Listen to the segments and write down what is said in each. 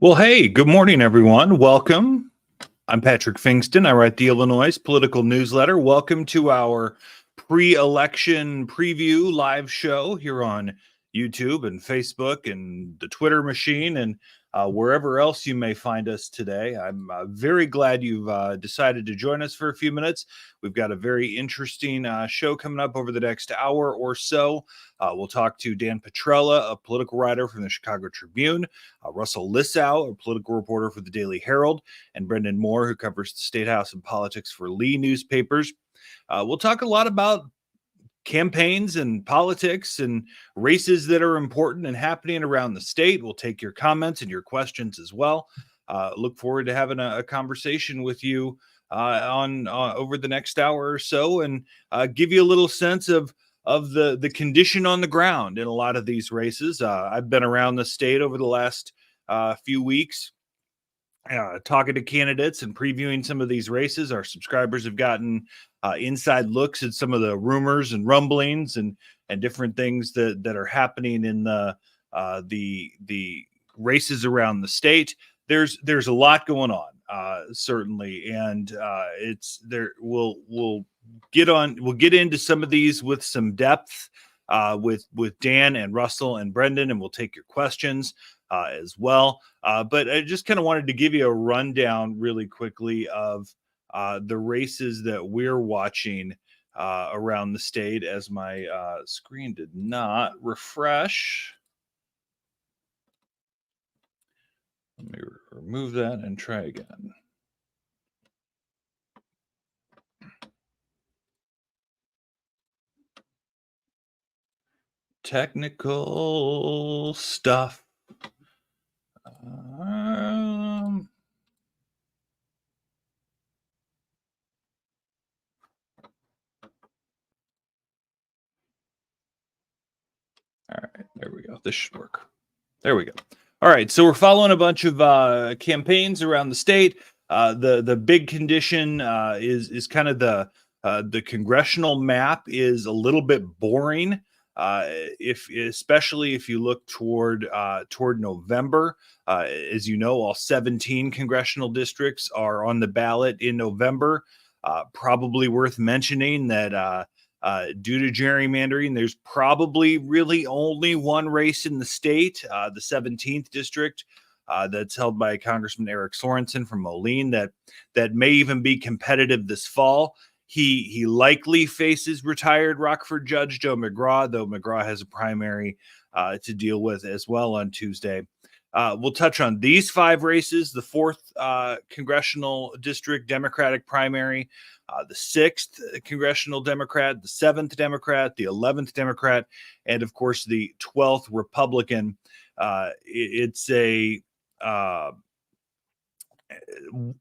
Well, hey, good morning, everyone. Welcome. I'm Patrick Pfingsten. I write the Illinoize political newsletter. Welcome to our pre-election preview live show here on YouTube and Facebook and the Twitter machine and wherever else you may find us today. I'm very glad you've decided to join us for a few minutes. We've got a very interesting show coming up over the next hour or so. We'll talk to Dan Petrella, a political writer from the Chicago Tribune, Russell Lissau, a political reporter for the Daily Herald, and Brendan Moore, who covers the State House and politics for Lee newspapers. We'll talk a lot about campaigns and politics and races that are important and happening around the state. We'll take your comments and your questions as well. Look forward to having a conversation with you on over the next hour or so, and give you a little sense of the condition on the ground in a lot of these races. I've been around the state over the last few weeks, talking to candidates and previewing some of these races. Our subscribers have gotten inside looks at some of the rumors and rumblings and different things that are happening in the races around the state. There's a lot going on, certainly, and it's there. We'll get into some of these with some depth with Dan and Russell and Brendan, and we'll take your questions as well. But I just kind of wanted to give you a rundown really quickly of the races that we're watching around the state, as my screen did not refresh. Let me remove that and try again. Technical stuff. All right, there we go. This should work. There we go. All right, so we're following a bunch of campaigns around the state. The big condition is kind of the congressional map is a little bit boring. Especially if you look toward November, as you know, all 17 congressional districts are on the ballot in November. Probably worth mentioning that due to gerrymandering, there's probably really only one race in the state, the 17th district, that's held by Congressman Eric Sorensen from Moline, that may even be competitive this fall. He likely faces retired Rockford Judge Joe McGraw, though McGraw has a primary to deal with as well on Tuesday. We'll touch on these five races: the 4th congressional district Democratic primary, the 6th congressional Democrat, the 7th Democrat, the 11th Democrat, and of course the 12th Republican. It's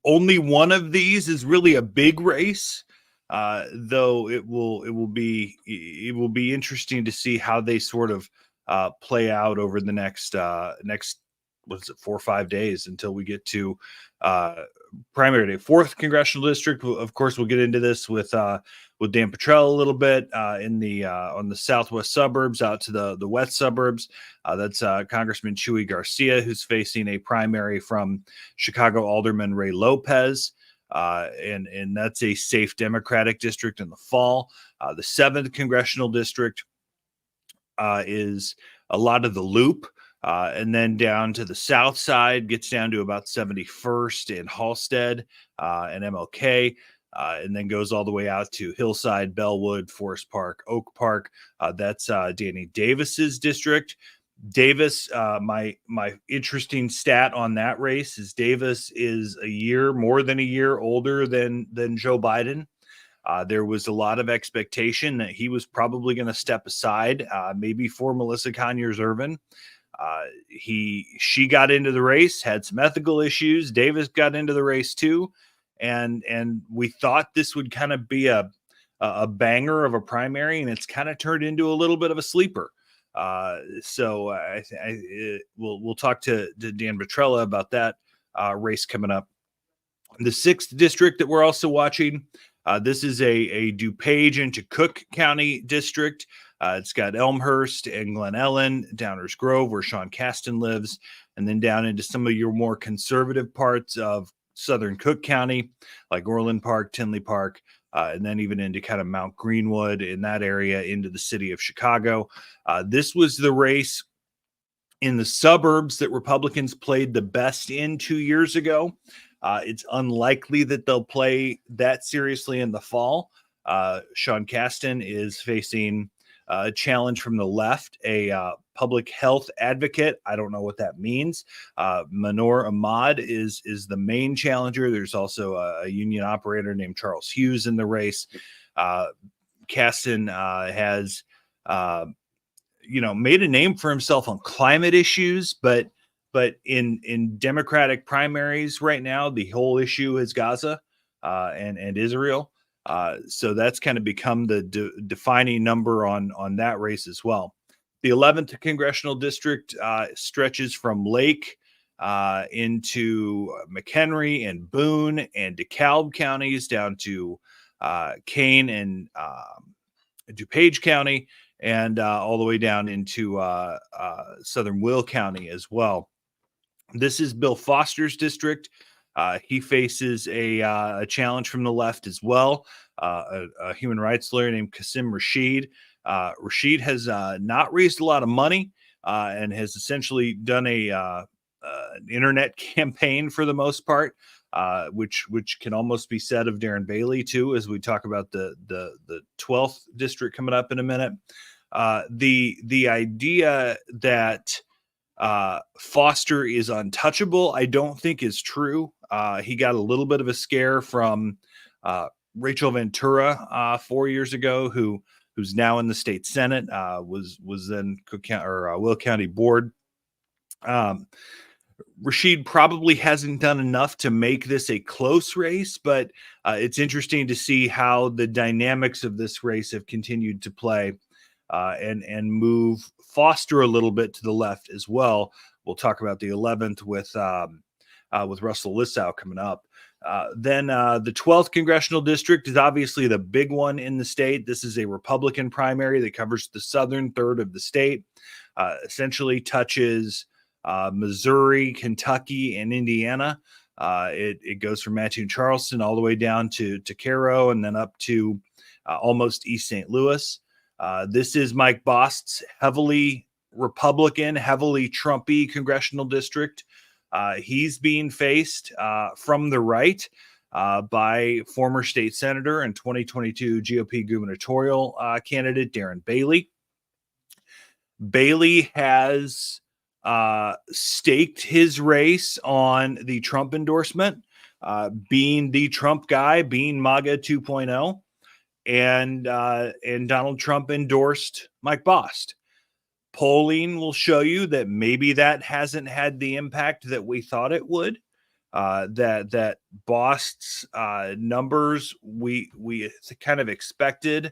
only one of these is really a big race. Though it will be interesting to see how they sort of play out over the next what is it, 4 or 5 days until we get to primary day. 4th congressional district. Of course, we'll get into this with Dan Petrella a little bit in the on the southwest suburbs out to the west suburbs. That's Congressman Chuy Garcia, who's facing a primary from Chicago Alderman Ray Lopez. And that's a safe Democratic district in the fall. The 7th congressional district is a lot of the Loop, and then down to the south side gets down to about 71st and Halstead and MLK, and then goes all the way out to Hillside, Bellwood, Forest Park, Oak Park. That's Danny Davis's district. Davis, my interesting stat on that race is Davis is more than a year older than Joe Biden. There was a lot of expectation that he was probably going to step aside, maybe for Melissa Conyers-Ervin. She got into the race, had some ethical issues. Davis got into the race too, and we thought this would kind of be a banger of a primary, and it's kind of turned into a little bit of a sleeper. So we'll talk to Dan Petrella about that race coming up. The 6th district that we're also watching, This is a DuPage into Cook County district. It's got Elmhurst and Glen Ellen, Downers Grove, where Sean Casten lives, and then down into some of your more conservative parts of southern Cook County, like Orland Park, Tinley Park, and then even into kind of Mount Greenwood in that area into the city of Chicago. This was the race in the suburbs that Republicans played the best in 2 years ago. It's unlikely that they'll play that seriously in the fall. Sean Casten is facing a challenge from the left, a public health advocate. I don't know what that means. Manor Ahmad is the main challenger. There's also a union operator named Charles Hughes in the race. Casten has made a name for himself on climate issues, but in Democratic primaries right now, the whole issue is Gaza and Israel. So that's kind of become the defining number on that race as well. The 11th congressional district stretches from Lake into McHenry and Boone and DeKalb counties down to Kane and DuPage County, and all the way down into southern Will County as well. This is Bill Foster's district. He faces a challenge from the left as well, a human rights lawyer named Qasim Rashid. Rashid has not raised a lot of money and has essentially done an internet campaign for the most part, which can almost be said of Darren Bailey too, as we talk about the 12th district coming up in a minute. The idea that Foster is untouchable, I don't think is true. He got a little bit of a scare from Rachel Ventura 4 years ago, who's now in the state Senate, was then Cook County or Will County board. Rashid probably hasn't done enough to make this a close race, but it's interesting to see how the dynamics of this race have continued to play and move Foster a little bit to the left as well. We'll talk about the 11th with Russell Lissau coming up. Then the 12th congressional district is obviously the big one in the state. This is a Republican primary that covers the southern third of the state, essentially touches Missouri, Kentucky, and Indiana. It goes from Matthew Charleston all the way down to Cairo and then up to almost East St. Louis. This is Mike Bost's heavily Republican, heavily Trumpy congressional district. He's being faced from the right by former state senator and 2022 GOP gubernatorial candidate Darren Bailey. Bailey has staked his race on the Trump endorsement, being the Trump guy, being MAGA 2.0. And Donald Trump endorsed Mike Bost. Polling will show you that maybe that hasn't had the impact that we thought it would. That Bost's numbers we kind of expected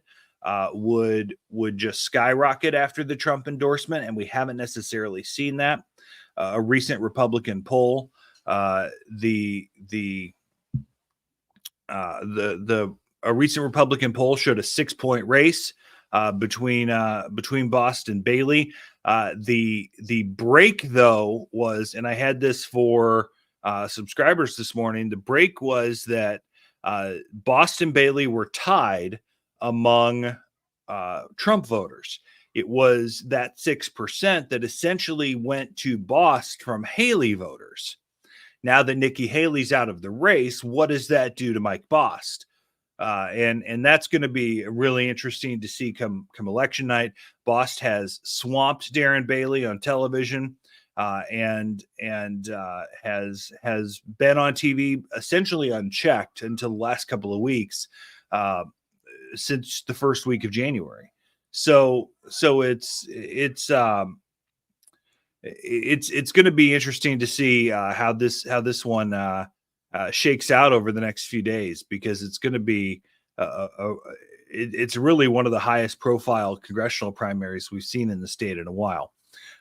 would just skyrocket after the Trump endorsement, and we haven't necessarily seen that. A recent Republican poll, a recent Republican poll showed a 6-point race between Bost and Bailey. The break, though, was, and I had this for subscribers this morning, the break was that Bost and Bailey were tied among Trump voters. It was that 6% that essentially went to Bost from Haley voters. Now that Nikki Haley's out of the race, what does that do to Mike Bost? And that's going to be really interesting to see come election night. Bost has swamped Darren Bailey on television and has been on TV essentially unchecked until the last couple of weeks since the first week of January. So it's going to be interesting to see how this one shakes out over the next few days, because it's going to be it's really one of the highest profile congressional primaries we've seen in the state in a while.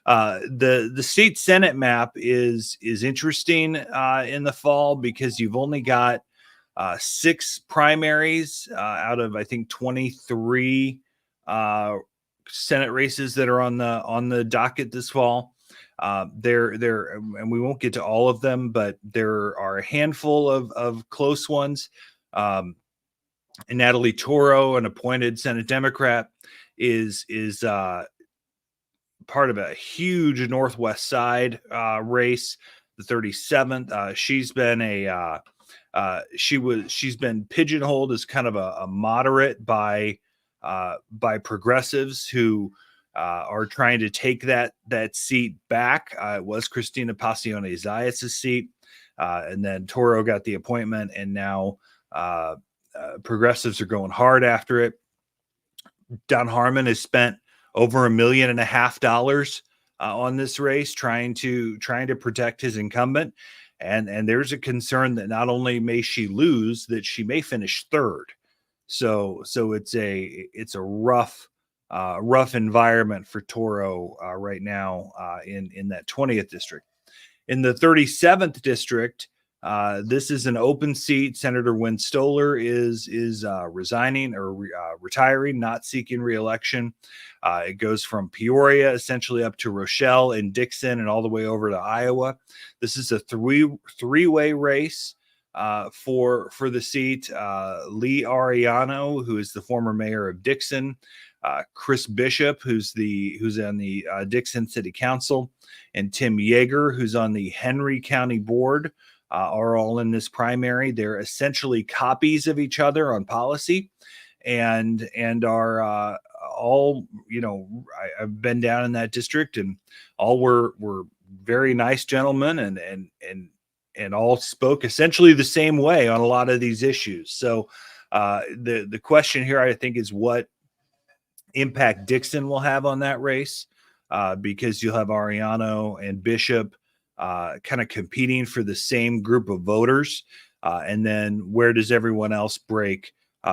The state Senate map is interesting in the fall, because you've only got 6 primaries out of, I think, 23 Senate races that are on the docket this fall. There, and we won't get to all of them, but there are a handful of close ones. And Natalie Toro, an appointed Senate Democrat, is part of a huge Northwest Side race, the 37th. She's been pigeonholed as kind of a moderate by progressives who are trying to take that seat back. It was Christina Passione-Zayas' seat, and then Toro got the appointment, and now progressives are going hard after it. Don Harmon has spent over $1.5 million on this race, trying to protect his incumbent, and there's a concern that not only may she lose, that she may finish third. So it's a rough environment for Toro right now in that 20th district. In the 37th district, this is an open seat. Senator Wynn Stoller is resigning or retiring, not seeking re-election. It goes from Peoria essentially up to Rochelle and Dixon and all the way over to Iowa. This is a three-way race for the seat. Lee Ariano, who is the former mayor of Dixon, Chris Bishop, who's on the Dixon City Council, and Tim Yeager, who's on the Henry County Board, are all in this primary. They're essentially copies of each other on policy, and are all, I've been down in that district, and all were very nice gentlemen, and all spoke essentially the same way on a lot of these issues. So the question here, I think, is what impact Dixon will have on that race, because you'll have Ariano and Bishop kind of competing for the same group of voters. And then where does everyone else break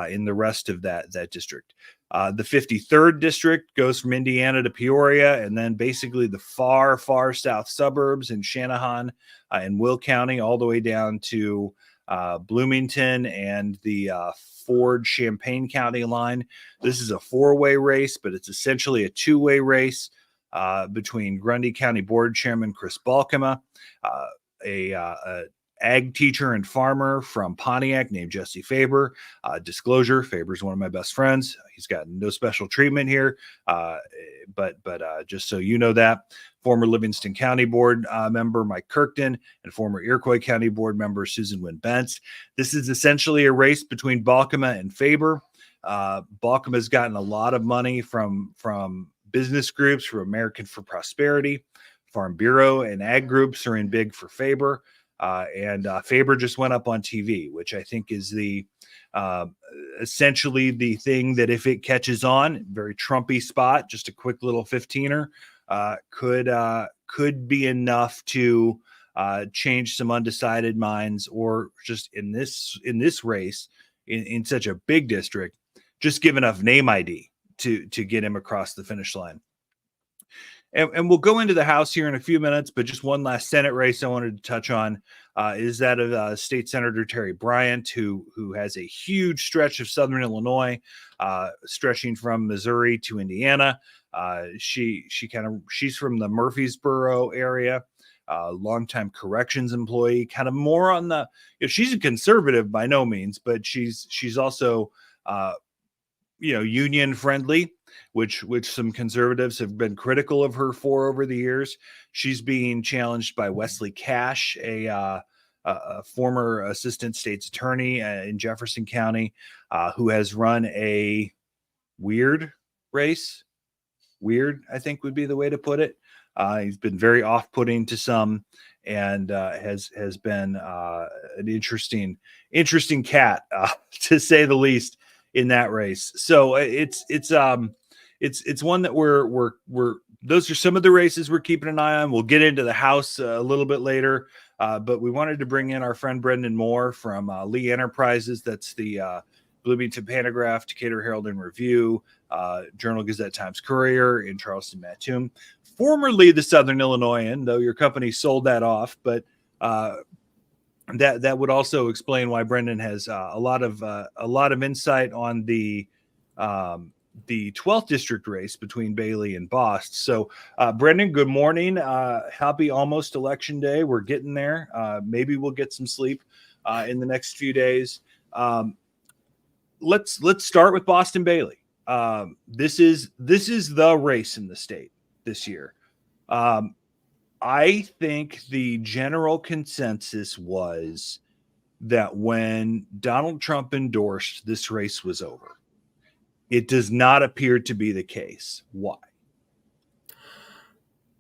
in the rest of that district? The 53rd district goes from Indiana to Peoria, and then basically the far south suburbs in Channahon and Will County, all the way down to Bloomington and the Ford Champaign County line. This is a 4-way race, but it's essentially a 2-way race between Grundy County Board Chairman Chris Balkema, a ag teacher and farmer from Pontiac named Jesse Faber. Disclosure, Faber's one of my best friends. He's got no special treatment here, but just so you know that. Former Livingston County Board member Mike Kirkton and former Iroquois County Board member Susan Wynn Bentz. This is essentially a race between Balkema and Faber. Balkema's gotten a lot of money from business groups, from American for Prosperity, Farm Bureau, and ag groups are in big for Faber. And Faber just went up on TV, which I think is essentially the thing that, if it catches on, very Trumpy spot, just a quick little 15er, could be enough to change some undecided minds, or just in this race in such a big district, just give enough name ID to get him across the finish line. And we'll go into the House here in a few minutes, but just one last Senate race I wanted to touch on is that of State Senator Terry Bryant, who has a huge stretch of Southern Illinois, stretching from Missouri to Indiana. She's from the Murfreesboro area, longtime corrections employee, kind of more on the, she's a conservative by no means, but she's also union friendly, which some conservatives have been critical of her for over the years. She's being challenged by Wesley Cash, a former assistant state's attorney in Jefferson County, who has run a weird race. Weird, I think, would be the way to put it. He's been very off-putting to some, and has been an interesting cat, to say the least, in that race. So it's one that we're those are some of the races we're keeping an eye on. We'll get into the House a little bit later, but we wanted to bring in our friend Brendan Moore from Lee Enterprises. That's the Bloomington Pantograph, Decatur Herald and Review, Journal Gazette Times Courier in Charleston Mattoon, formerly the Southern Illinoisan, though your company sold that off. But that would also explain why Brendan has a lot of insight on the 12th district race between Bailey and Bost. So, Brendan, good morning. Happy almost election day. We're getting there. Maybe we'll get some sleep in the next few days. Let's start with Boston Bailey. This is the race in the state this year. I think the general consensus was that when Donald Trump endorsed, this race was over. It does not appear to be the case. Why?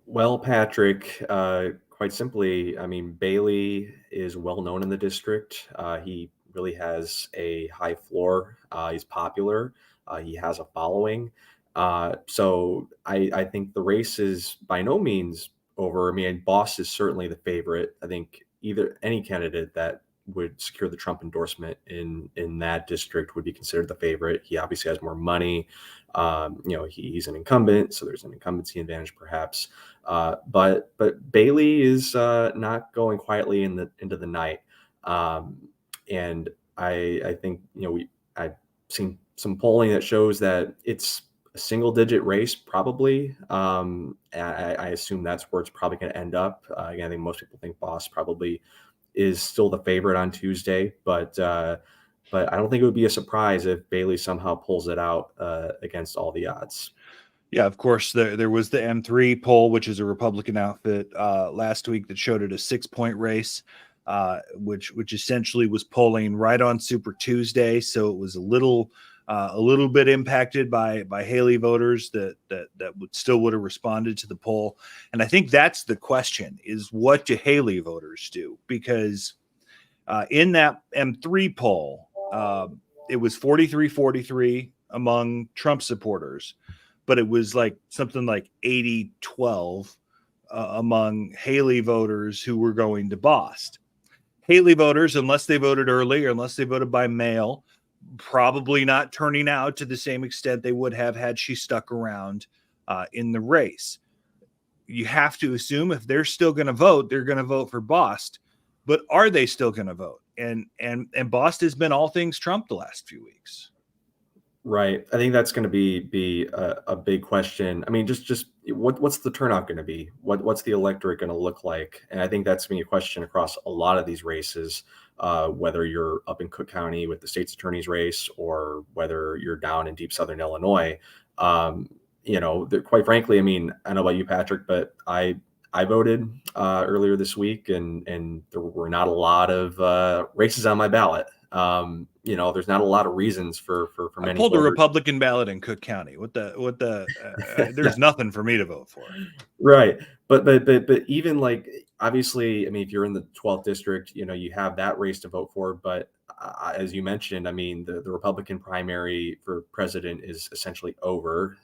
Well, Patrick, quite simply, I mean, Bailey is well known in the district. He really has a high floor. He's popular. He has a following. So I think the race is by no means over. I mean, Bost is certainly the favorite. I think any candidate that would secure the Trump endorsement in that district would be considered the favorite. He obviously has more money. He's an incumbent, so there's an incumbency advantage perhaps. But Bailey is not going quietly into the night. And I think I've seen some polling that shows that it's a single digit race probably. I assume that's where it's probably going to end up. Again, I think most people think Bost probably is still the favorite on Tuesday, but I don't think it would be a surprise if Bailey somehow pulls it out against all the odds. Yeah, of course, there was the M3 poll, which is a Republican outfit last week that showed it a 6-point race, which essentially was polling right on Super Tuesday. So it was a little bit impacted by Haley voters that would have responded to the poll. And I think that's the question: is what do Haley voters do? Because in that M3 poll, it was 43-43 among Trump supporters, but it was like something like 80-12 among Haley voters who were going to Bost. Haley voters, unless they voted early or unless they voted by mail, probably not turning out to the same extent they would have had she stuck around in the race. You have to assume if they're still going to vote, they're going to vote for Bost. But are they still going to vote? And Bost has been all things Trump the last few weeks. Right. I think that's going to be a big question. I mean, just what's the turnout going to be? What's the electorate going to look like? And I think that's going to be a question across a lot of these races, whether you're up in Cook County with the state's attorney's race or whether you're down in deep southern Illinois. Quite frankly, I mean, I don't know about you, Patrick, but I voted earlier this week, and there were not a lot of races on my ballot. There's not a lot of reasons for many. I pulled a Republican ballot in Cook County. There's nothing for me to vote for. Right. But even like, obviously, I mean, if you're in the 12th district, you have that race to vote for. But as you mentioned, I mean, the Republican primary for president is essentially over.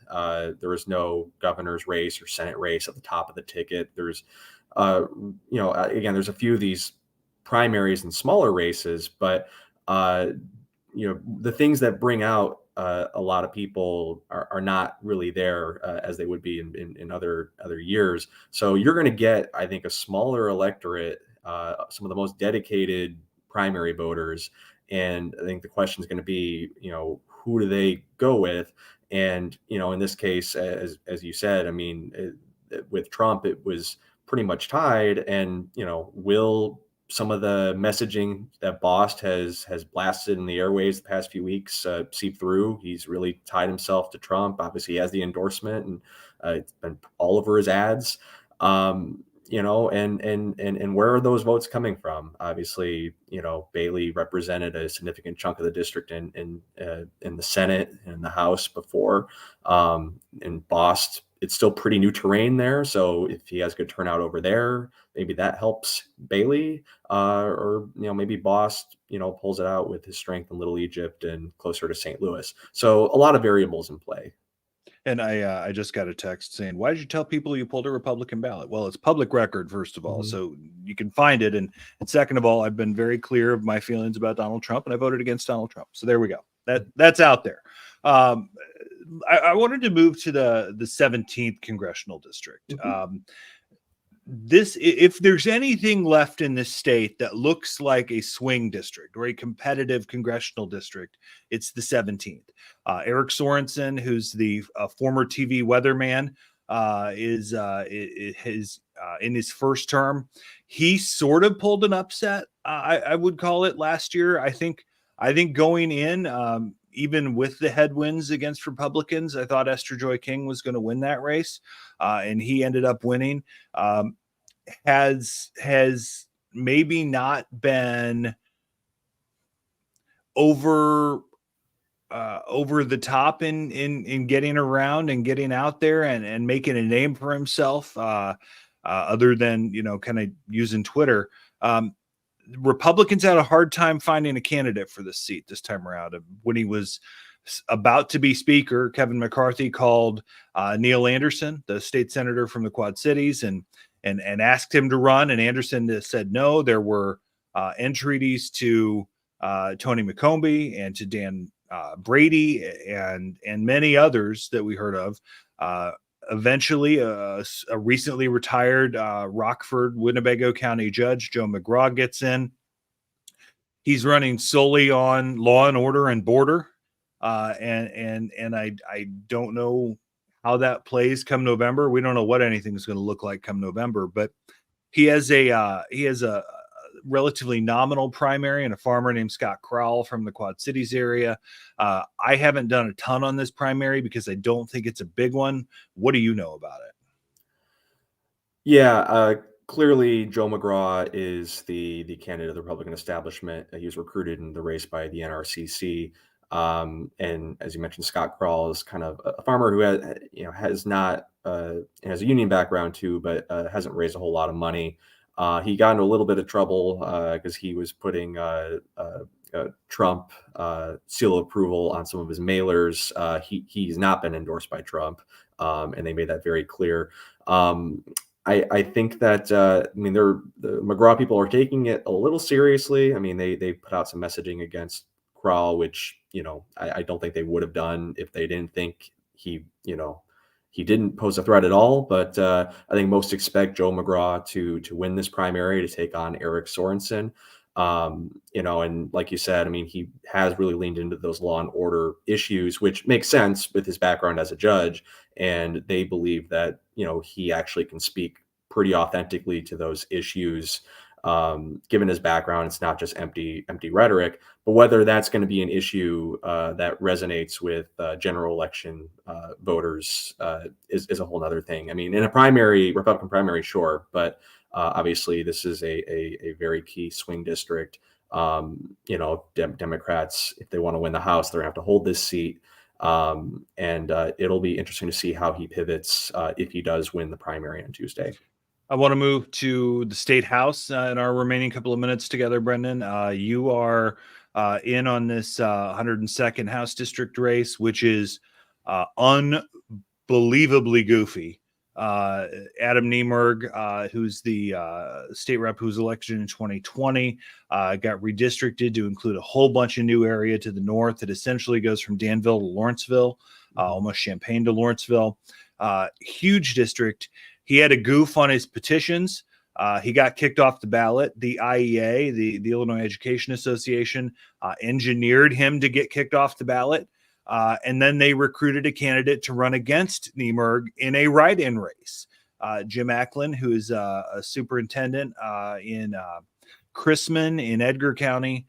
There is no governor's race or Senate race at the top of the ticket. There's, again, there's a few of these primaries and smaller races, but the things that bring out a lot of people are not really there as they would be in other years. So you're going to get, I think, a smaller electorate, some of the most dedicated primary voters. And I think the question is going to be, who do they go with? And, in this case, as you said, I mean, with Trump, it was pretty much tied. And, will some of the messaging that Bost has blasted in the airways the past few weeks seep through? He's really tied himself to Trump. Obviously, he has the endorsement, and it's been all over his ads. And where are those votes coming from? Obviously, Bailey represented a significant chunk of the district in the Senate and the House before. In Bost, it's still pretty new terrain there. So if he has good turnout over there, maybe that helps Bailey, or maybe Bost, pulls it out with his strength in Little Egypt and closer to St. Louis. So a lot of variables in play. And I just got a text saying, why did you tell people you pulled a Republican ballot? Well, it's public record, first of all, so you can find it. And second of all, I've been very clear of my feelings about Donald Trump, and I voted against Donald Trump. So there we go. That's out there. I wanted to move to the 17th congressional district. if there's anything left in this state that looks like a swing district or a competitive congressional district, it's the 17th. Eric Sorensen, who's the former TV weatherman, is in his first term. He sort of pulled an upset, I would call it, last year. I think going in, even with the headwinds against Republicans, I thought Esther Joy King was going to win that race, and he ended up winning. Has maybe not been over the top in getting around and getting out there and making a name for himself, other than, kind of using Twitter. Republicans had a hard time finding a candidate for this seat this time around. When he was about to be speaker, Kevin McCarthy called Neil Anderson, the state senator from the Quad Cities, and asked him to run. And Anderson said no. There were entreaties to Tony McCombie and to Dan Brady and many others that we heard of. Eventually, a recently retired Rockford, Winnebago County judge, Joe McGraw, gets in. He's running solely on law and order and border. And I don't know how that plays come November. We don't know what anything's going to look like come November, but he has a relatively nominal primary and a farmer named Scott Crowell from the Quad Cities area. I haven't done a ton on this primary because I don't think it's a big one. What do you know about it? Yeah, clearly Joe McGraw is the candidate of the Republican establishment. He was recruited in the race by the NRCC. And as you mentioned, Scott Crowell is kind of a farmer who has not has a union background too, but hasn't raised a whole lot of money. He got into a little bit of trouble because he was putting Trump seal of approval on some of his mailers. He's not been endorsed by Trump, and they made that very clear. I think that the McGraw people are taking it a little seriously. I mean, they put out some messaging against Crowell, which I don't think they would have done if they didn't think he didn't pose a threat at all. But I think most expect Joe McGraw to win this primary to take on Eric Sorensen. And like you said, I mean, he has really leaned into those law and order issues, which makes sense with his background as a judge. And they believe that, he actually can speak pretty authentically to those issues. Given his background, it's not just empty rhetoric, but whether that's going to be an issue that resonates with general election voters is a whole other thing. I mean, in a Republican primary, sure, but obviously this is a very key swing district. Democrats, if they want to win the House, they're going to have to hold this seat. And it'll be interesting to see how he pivots if he does win the primary on Tuesday. I want to move to the state house in our remaining couple of minutes together, Brendan. You are in on this 102nd House District race, which is unbelievably goofy. Adam Niemerg, who's the state rep who was elected in 2020, got redistricted to include a whole bunch of new area to the north. It essentially goes from Danville to Lawrenceville, almost Champaign to Lawrenceville. Huge district. He had a goof on his petitions. He got kicked off the ballot. The IEA, the Illinois Education Association, engineered him to get kicked off the ballot. And then they recruited a candidate to run against Niemerg in a write-in race. Jim Acklin, who is a superintendent in Chrisman in Edgar County.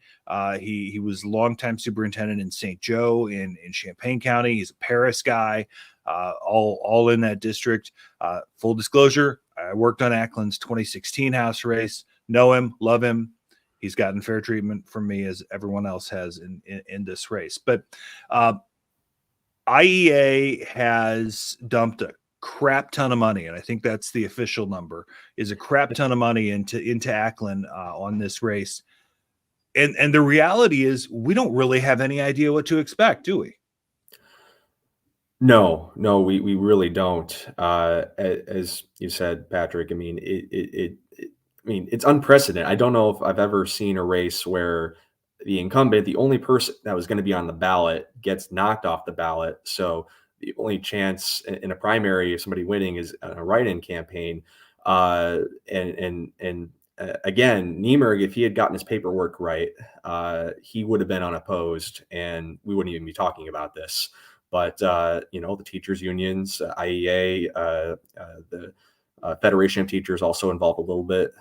He was longtime superintendent in St. Joe in Champaign County. He's a Paris guy. All in that district. Full disclosure, I worked on Acklin's 2016 House race. Know him, love him. He's gotten fair treatment from me as everyone else has in this race. But IEA has dumped a crap ton of money, and I think that's the official number, is a crap ton of money into Acklin on this race. And the reality is we don't really have any idea what to expect, do we? No, we really don't. As you said, Patrick, I mean, it's unprecedented. I don't know if I've ever seen a race where the incumbent, the only person that was going to be on the ballot, gets knocked off the ballot. So the only chance in a primary of somebody winning is a write-in campaign. Again, Niemerg, if he had gotten his paperwork right, he would have been unopposed, and we wouldn't even be talking about this. But the teachers unions, IEA, the Federation of Teachers also involved a little bit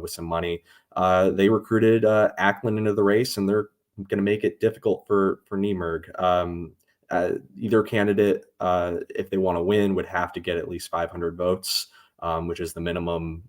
with some money. They recruited Ackland into the race, and they're going to make it difficult for Niemerg. Either candidate, if they want to win, would have to get at least 500 votes, which is the minimum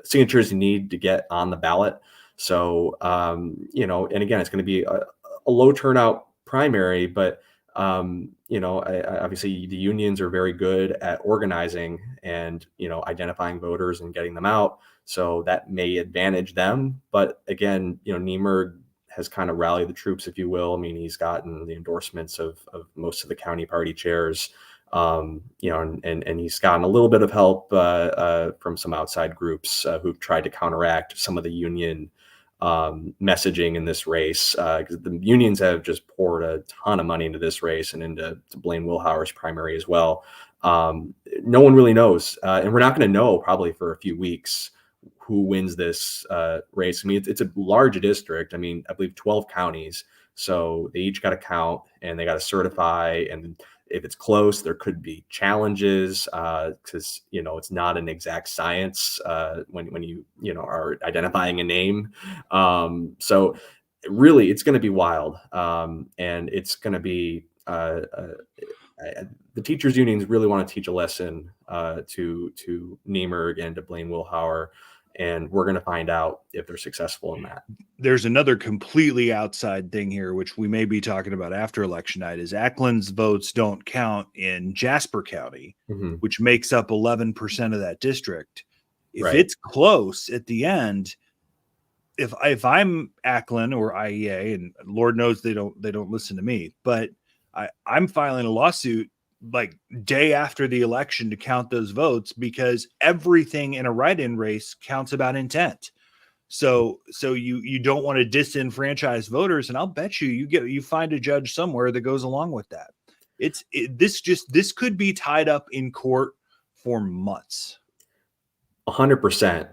signatures you need to get on the ballot. So, and again, it's going to be a low turnout primary, but obviously the unions are very good at organizing and, identifying voters and getting them out. So that may advantage them. But again, Niemerg has kind of rallied the troops, if you will. I mean, he's gotten the endorsements of most of the county party chairs, and he's gotten a little bit of help from some outside groups who've tried to counteract some of the union messaging in this race, because the unions have just poured a ton of money into this race and into Blaine Wilhauer's primary as well. No one really knows, and we're not going to know probably for a few weeks who wins this race. I mean, it's a large district. I mean, I believe 12 counties. So they each got to count and they got to certify. And if it's close, there could be challenges because, it's not an exact science when you are identifying a name. So really, it's going to be wild. And it's going to be the teachers unions really want to teach a lesson to Niemerg and to Blaine Wilhauer. And we're going to find out if they're successful in that. There's another completely outside thing here, which we may be talking about after election night, is Ackland's votes don't count in Jasper County, which makes up 11% of that district. If it's close at the end, if I'm Ackland or IEA, and Lord knows they don't listen to me, but I'm filing a lawsuit like day after the election to count those votes, because everything in a write-in race counts about intent. So you don't want to disenfranchise voters, and I'll bet you find a judge somewhere that goes along with that. This could be tied up in court for months. 100%.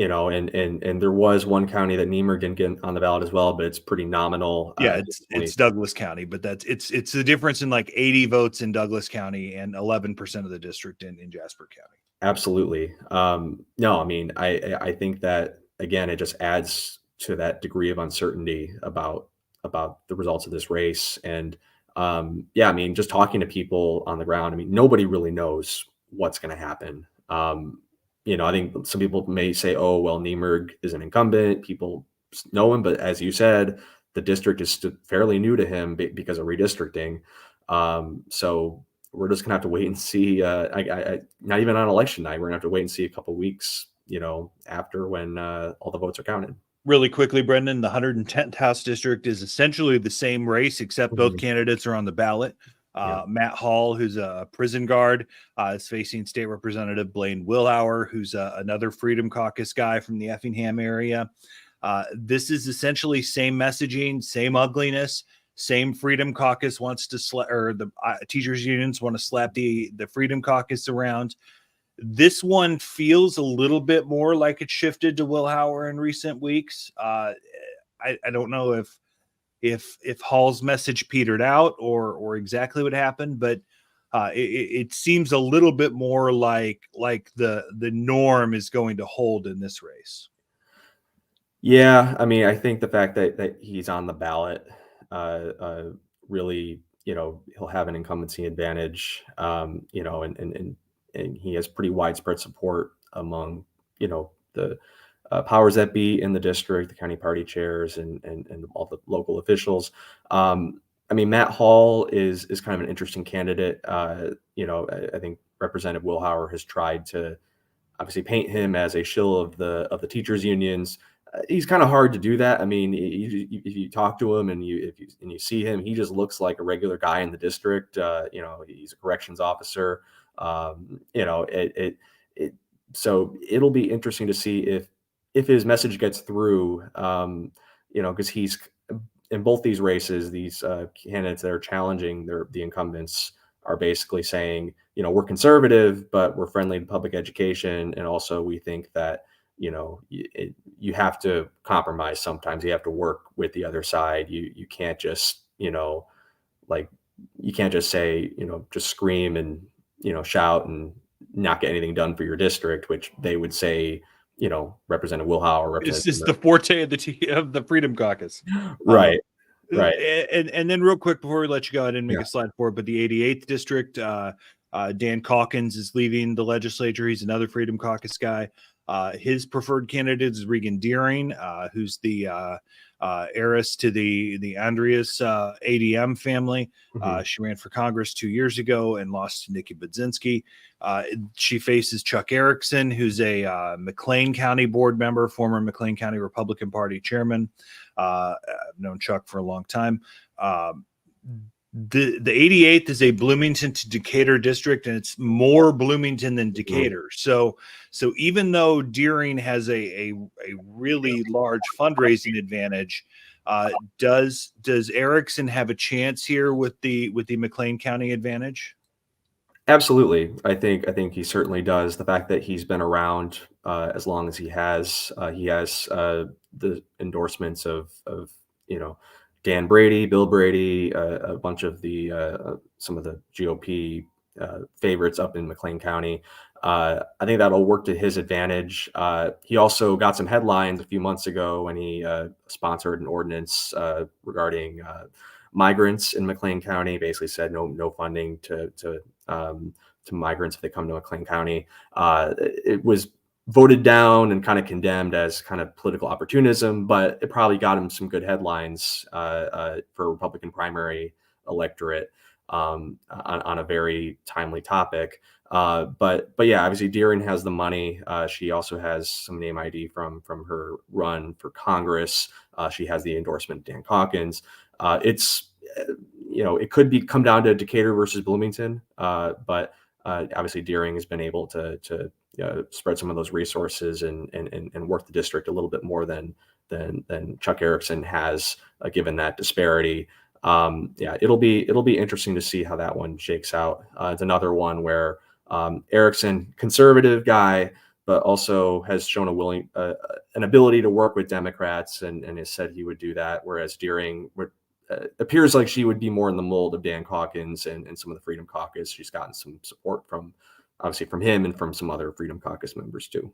And there was one county that Niemerg didn't get on the ballot as well, but it's pretty nominal. Yeah, it's Douglas County, but it's the difference in like 80 votes in Douglas County and 11% of the district in Jasper County. Absolutely. No, I mean, I think that, again, it just adds to that degree of uncertainty about the results of this race. And I mean, just talking to people on the ground, I mean, nobody really knows what's going to happen. I think some people may say, oh, well, Niemerg is an incumbent. People know him. But as you said, the district is fairly new to him because of redistricting. So we're just going to have to wait and see. Not even on election night. We're going to have to wait and see a couple of weeks, after when all the votes are counted. Really quickly, Brendan, the 110th House District is essentially the same race, except both candidates are on the ballot. Matt Hall, who's a prison guard, is facing State Representative Blaine Wilhauer, who's another Freedom Caucus guy from the Effingham area. This is essentially same messaging, same ugliness, same Freedom Caucus wants to the teachers unions want to slap the Freedom Caucus around. This one feels a little bit more like it shifted to Wilhauer in recent weeks. I don't know if Hall's message petered out or exactly what happened, but it seems a little bit more like the norm is going to hold in this race. Yeah, I mean, I think the fact that he's on the ballot really, he'll have an incumbency advantage, and he has pretty widespread support among, the powers that be in the district, the county party chairs, and all the local officials. I mean, Matt Hall is kind of an interesting candidate. I think Representative Wilhauer has tried to obviously paint him as a shill of the teachers unions. He's kind of hard to do that. I mean, if you talk to him and you see him, he just looks like a regular guy in the district. He's a corrections officer. So it'll be interesting to see if his message gets through. Because he's in both these races, these candidates that are challenging the incumbents are basically saying, we're conservative, but we're friendly to public education. And also we think that, you have to compromise sometimes. You have to work with the other side. You can't just, like, you can't just say, just scream and, shout and not get anything done for your district, which they would say, Representative Wilhour or It's Representative. just the forte of the Freedom Caucus. Right. Right. And then real quick before we let you go, I didn't make Yeah. a slide for it, but the 88th district, Dan Calkins is leaving the legislature. He's another Freedom Caucus guy. His preferred candidate is Regan Deering, who's the heiress to the Andreas ADM family. She ran for Congress 2 years ago and lost to Nikki Budzinski. She faces Chuck Erickson, who's a McLean County board member, former McLean County Republican Party chairman. I've known Chuck for a long time. The 88th is a Bloomington to Decatur district, and it's more Bloomington than Decatur. So even though Deering has a really large fundraising advantage, does Erickson have a chance here with the McLean County advantage? Absolutely. I think he certainly does. The fact that he's been around as long as he has the endorsements of Dan Brady, Bill Brady, a bunch of the some of the GOP favorites up in McLean County. I think that'll work to his advantage. He also got some headlines a few months ago when he sponsored an ordinance regarding migrants in McLean County. Basically said no funding to migrants if they come to McLean County. It was voted down and kind of condemned as kind of political opportunism, but it probably got him some good headlines for Republican primary electorate on a very timely topic. But yeah, obviously Deering has the money. She also has some name ID from her run for Congress. She has the endorsement of Dan Calkins. It's it could come down to Decatur versus Bloomington, but obviously Deering has been able to spread some of those resources and work the district a little bit more than Chuck Erickson has, given that disparity. It'll be interesting to see how that one shakes out. It's another one where Erickson, conservative guy, but also has shown an ability to work with Democrats and has said he would do that, whereas Deering appears like she would be more in the mold of Dan Calkins and some of the Freedom Caucus. She's gotten some support obviously from him and from some other Freedom Caucus members too.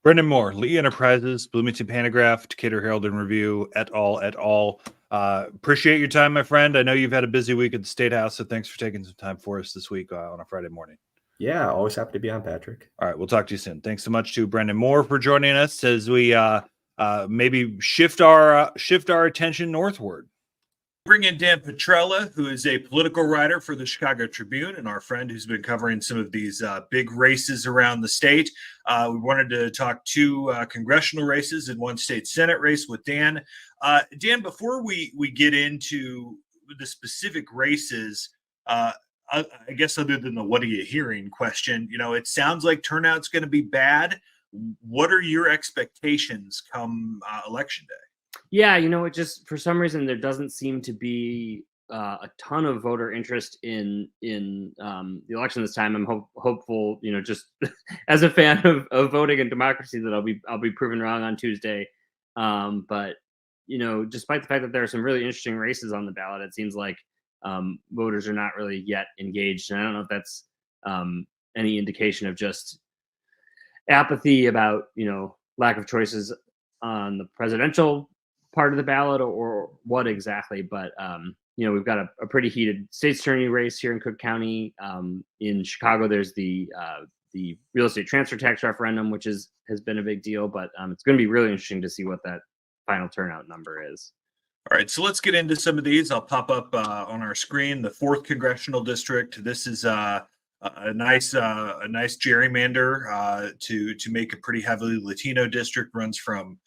Brendan Moore, Lee Enterprises, Bloomington Panagraph, Decatur Herald and Review, et al. Appreciate your time, my friend. I know you've had a busy week at the State House, so thanks for taking some time for us this week on a Friday morning. Yeah, always happy to be on, Patrick. All right, we'll talk to you soon. Thanks so much to Brendan Moore for joining us as we maybe shift our attention northward. Bring in Dan Petrella, who is a political writer for the Chicago Tribune and our friend who's been covering some of these big races around the state. We wanted to talk two congressional races and one state Senate race with Dan. Dan, before we get into the specific races, I guess other than the what are you hearing question, it sounds like turnout's going to be bad. What are your expectations come election day? Yeah, it just for some reason there doesn't seem to be a ton of voter interest in the election this time. I'm hopeful, just as a fan of voting and democracy, that I'll be proven wrong on Tuesday. But despite the fact that there are some really interesting races on the ballot, it seems like voters are not really yet engaged, and I don't know if that's any indication of just apathy about lack of choices on the presidential part of the ballot or what exactly, but we've got a pretty heated state's attorney race here in Cook County. In Chicago, there's the real estate transfer tax referendum, which has been a big deal, but it's going to be really interesting to see what that final turnout number is. All right, so let's get into some of these. I'll pop up on our screen the 4th congressional district. This is a nice gerrymander to make a pretty heavily Latino district. Runs from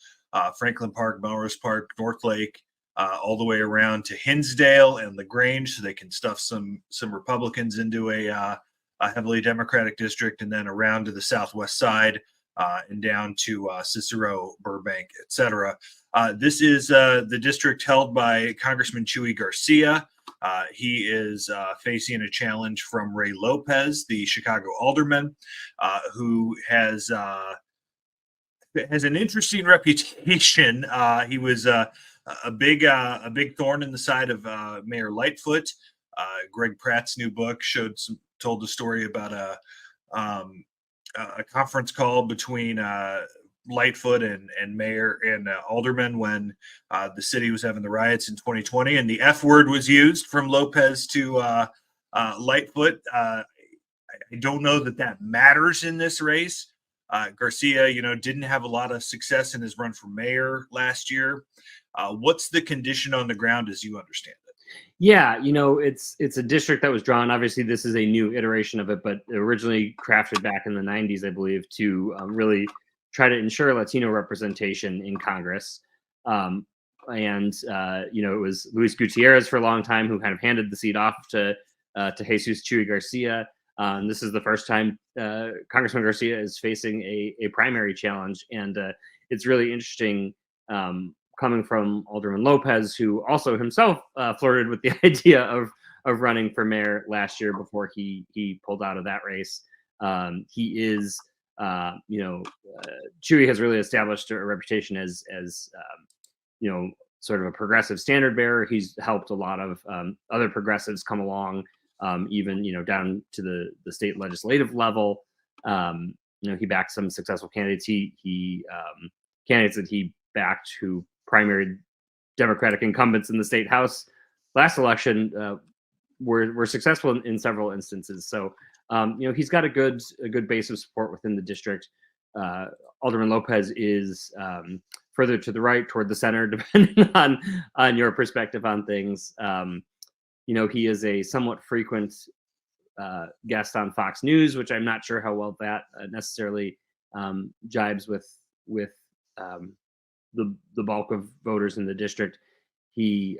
Franklin Park, Melrose Park, North Lake, all the way around to Hinsdale and LaGrange, so they can stuff some Republicans into a heavily Democratic district, and then around to the southwest side and down to Cicero, Burbank, etc. This is the district held by Congressman Chuy Garcia. He is facing a challenge from Ray Lopez, the Chicago alderman, who has an interesting reputation. He was a big thorn in the side of Mayor Lightfoot. Greg Pratt's new book told the story about a conference call between Lightfoot and mayor and alderman when the city was having the riots in 2020, and the F word was used from Lopez to Lightfoot. I don't know that matters in this race. Garcia, didn't have a lot of success in his run for mayor last year. What's the condition on the ground as you understand it? Yeah, it's a district that was drawn. Obviously, this is a new iteration of it, but originally crafted back in the 90s, I believe, to really try to ensure Latino representation in Congress. It was Luis Gutierrez for a long time who kind of handed the seat off to Jesus Chuy Garcia. And this is the first time Congressman Garcia is facing a primary challenge. And it's really interesting coming from Alderman Lopez, who also himself flirted with the idea of running for mayor last year before he pulled out of that race. He is, Chuy has really established a reputation as sort of a progressive standard bearer. He's helped a lot of other progressives come along, even, down to the state legislative level. He backed some successful candidates. He candidates that he backed who primaried Democratic incumbents in the state house last election were successful in several instances. So, he's got a good base of support within the district. Alderman Lopez is further to the right, toward the center, depending on your perspective on things. He is a somewhat frequent guest on Fox News, which I'm not sure how well that necessarily jibes with the bulk of voters in the district. He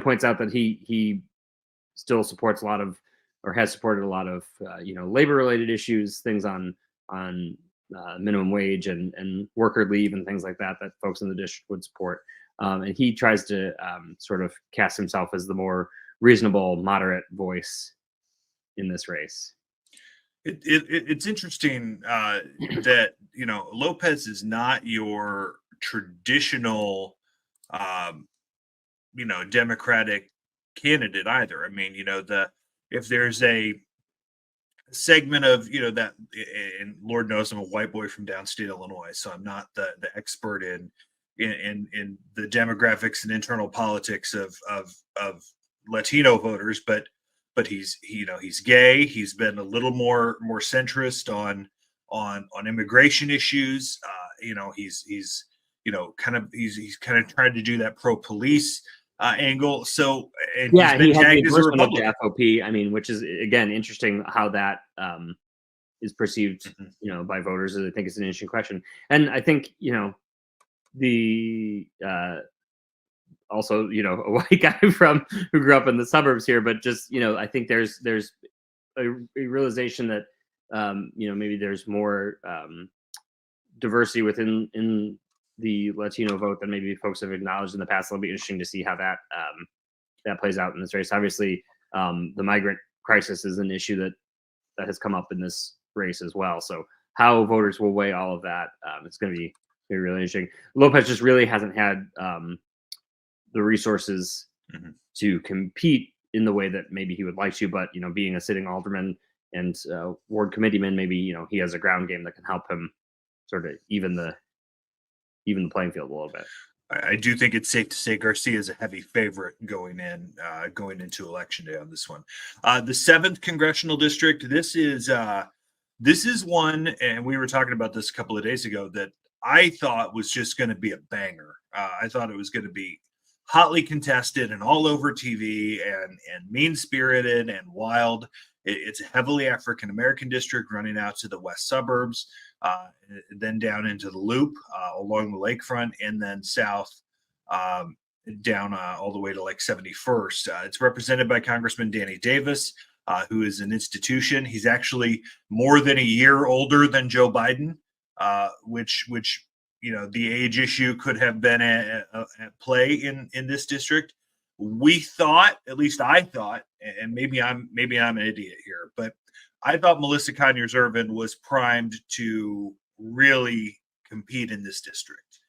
points out that he still supports a lot of, or has supported a lot of labor related issues, things on minimum wage and worker leave and things like that folks in the district would support. And he tries to sort of cast himself as the more reasonable, moderate voice in this race. It's interesting that Lopez is not your traditional Democratic candidate either. I mean, if there's a segment of that, and Lord knows I'm a white boy from downstate Illinois, so I'm not the expert in the demographics and internal politics of Latino voters, but he's gay. He's been a little more centrist on immigration issues. He's kind of trying to do that pro police angle. So, and yeah, he's been he tagged as a has the Republican. endorsement of the FOP. I mean, which is again interesting how that is perceived, by voters. I think it's an interesting question, and I think the also a white guy who grew up in the suburbs here, but just I think there's a realization that maybe there's more diversity within the Latino vote than maybe folks have acknowledged in the past. It'll be interesting to see how that plays out in this race. Obviously, the migrant crisis is an issue that has come up in this race as well. So how voters will weigh all of that, it's going to be really interesting. Lopez just really hasn't had the resources to compete in the way that maybe he would like to, but being a sitting alderman and ward committeeman, maybe he has a ground game that can help him sort of even the playing field a little bit. I do think it's safe to say Garcia is a heavy favorite going into election day on this one. The 7th congressional district. This is one, and we were talking about this a couple of days ago, that I thought was just going to be a banger. I thought it was going to be hotly contested and all over TV and mean-spirited and wild. It's a heavily African-American district running out to the west suburbs, then down into the Loop along the lakefront, and then south down all the way to like 71st. It's represented by Congressman Danny Davis, who is an institution. He's actually more than a year older than Joe Biden, which the age issue could have been at play in this district. we thought, at least I thought, and maybe I'm an idiot here, but I thought Melissa Conyers-Ervin was primed to really compete in this district.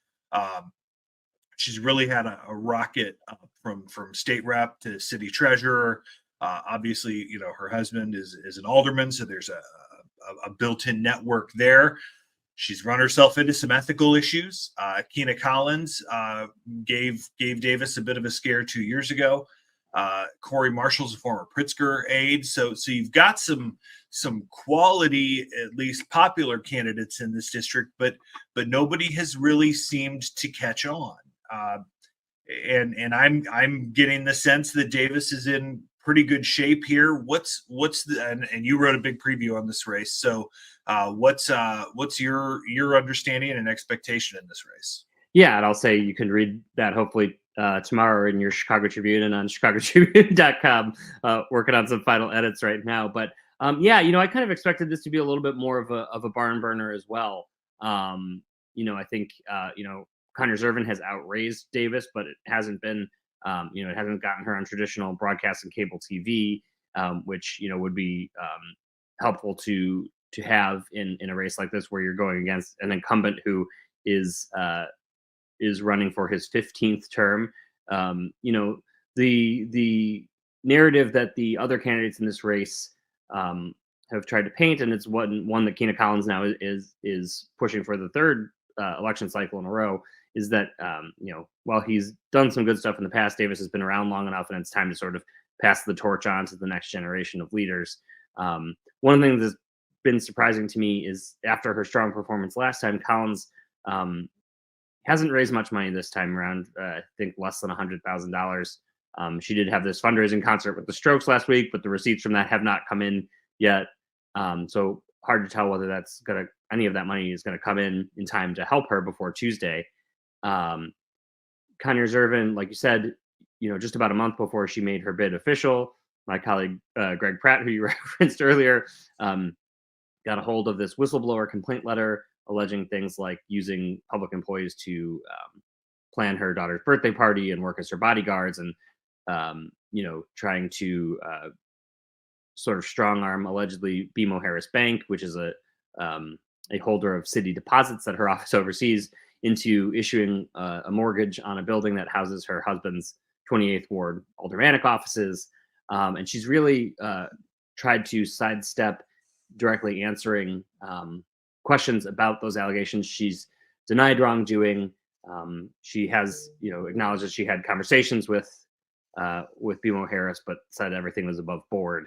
She's really had a rocket from state rep to city treasurer. Obviously, her husband is an alderman, so there's a built-in network there. She's run herself into some ethical issues. Keena Collins gave Davis a bit of a scare 2 years ago. Corey Marshall's a former Pritzker aide, so you've got some quality, at least popular candidates in this district, but nobody has really seemed to catch on. And I'm getting the sense that Davis is in pretty good shape here. What's the and you wrote a big preview on this race, so what's your understanding and expectation in this race? Yeah, and I'll say you can read that hopefully tomorrow in your Chicago Tribune and on chicagotribune.com, working on some final edits right now. But yeah, I kind of expected this to be a little bit more of a barn burner as well. I think Conyers-Ervin has outraised Davis, but it hasn't been it hasn't gotten her on traditional broadcast and cable TV, which would be helpful to have in a race like this, where you're going against an incumbent who is running for his 15th term. The narrative that the other candidates in this race have tried to paint, and it's one that Keena Collins now is pushing for the third election cycle in a row, is that while he's done some good stuff in the past, Davis has been around long enough, and it's time to sort of pass the torch on to the next generation of leaders. One of the things that's been surprising to me is, after her strong performance last time, Collins hasn't raised much money this time around. I think less than $100,000. She did have this fundraising concert with the Strokes last week, but the receipts from that have not come in yet. So hard to tell whether any of that money is going to come in time to help her before Tuesday. Conyers-Ervin, like you said, just about a month before she made her bid official, my colleague Greg Pratt, who you referenced earlier, got a hold of this whistleblower complaint letter alleging things like using public employees to plan her daughter's birthday party and work as her bodyguards, and trying to sort of strong arm allegedly BMO Harris Bank, which is a holder of city deposits that her office oversees, into issuing a mortgage on a building that houses her husband's 28th Ward aldermanic offices. And she's really tried to sidestep directly answering questions about those allegations. She's denied wrongdoing. She has, acknowledged that she had conversations with BMO Harris, but said everything was above board.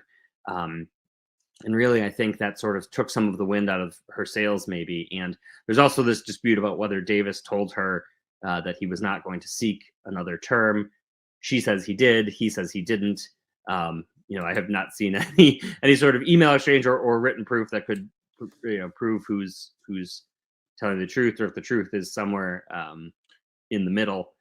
And really, I think that sort of took some of the wind out of her sails, maybe. And there's also this dispute about whether Davis told her that he was not going to seek another term. She says he did. He says he didn't. I have not seen any sort of email exchange or written proof that could, prove who's telling the truth, or if the truth is somewhere in the middle.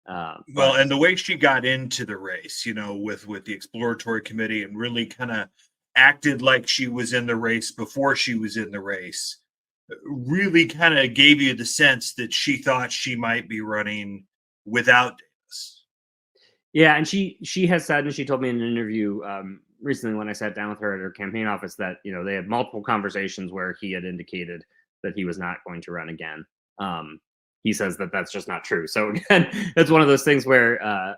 Well, and the way she got into the race, with the exploratory committee, and really kind of acted like she was in the race before she was in the race, really kind of gave you the sense that she thought she might be running without Davis. Yeah, and she has said, and she told me in an interview recently when I sat down with her at her campaign office, that they had multiple conversations where he had indicated that he was not going to run again. He says that that's just not true. So again, it's one of those things where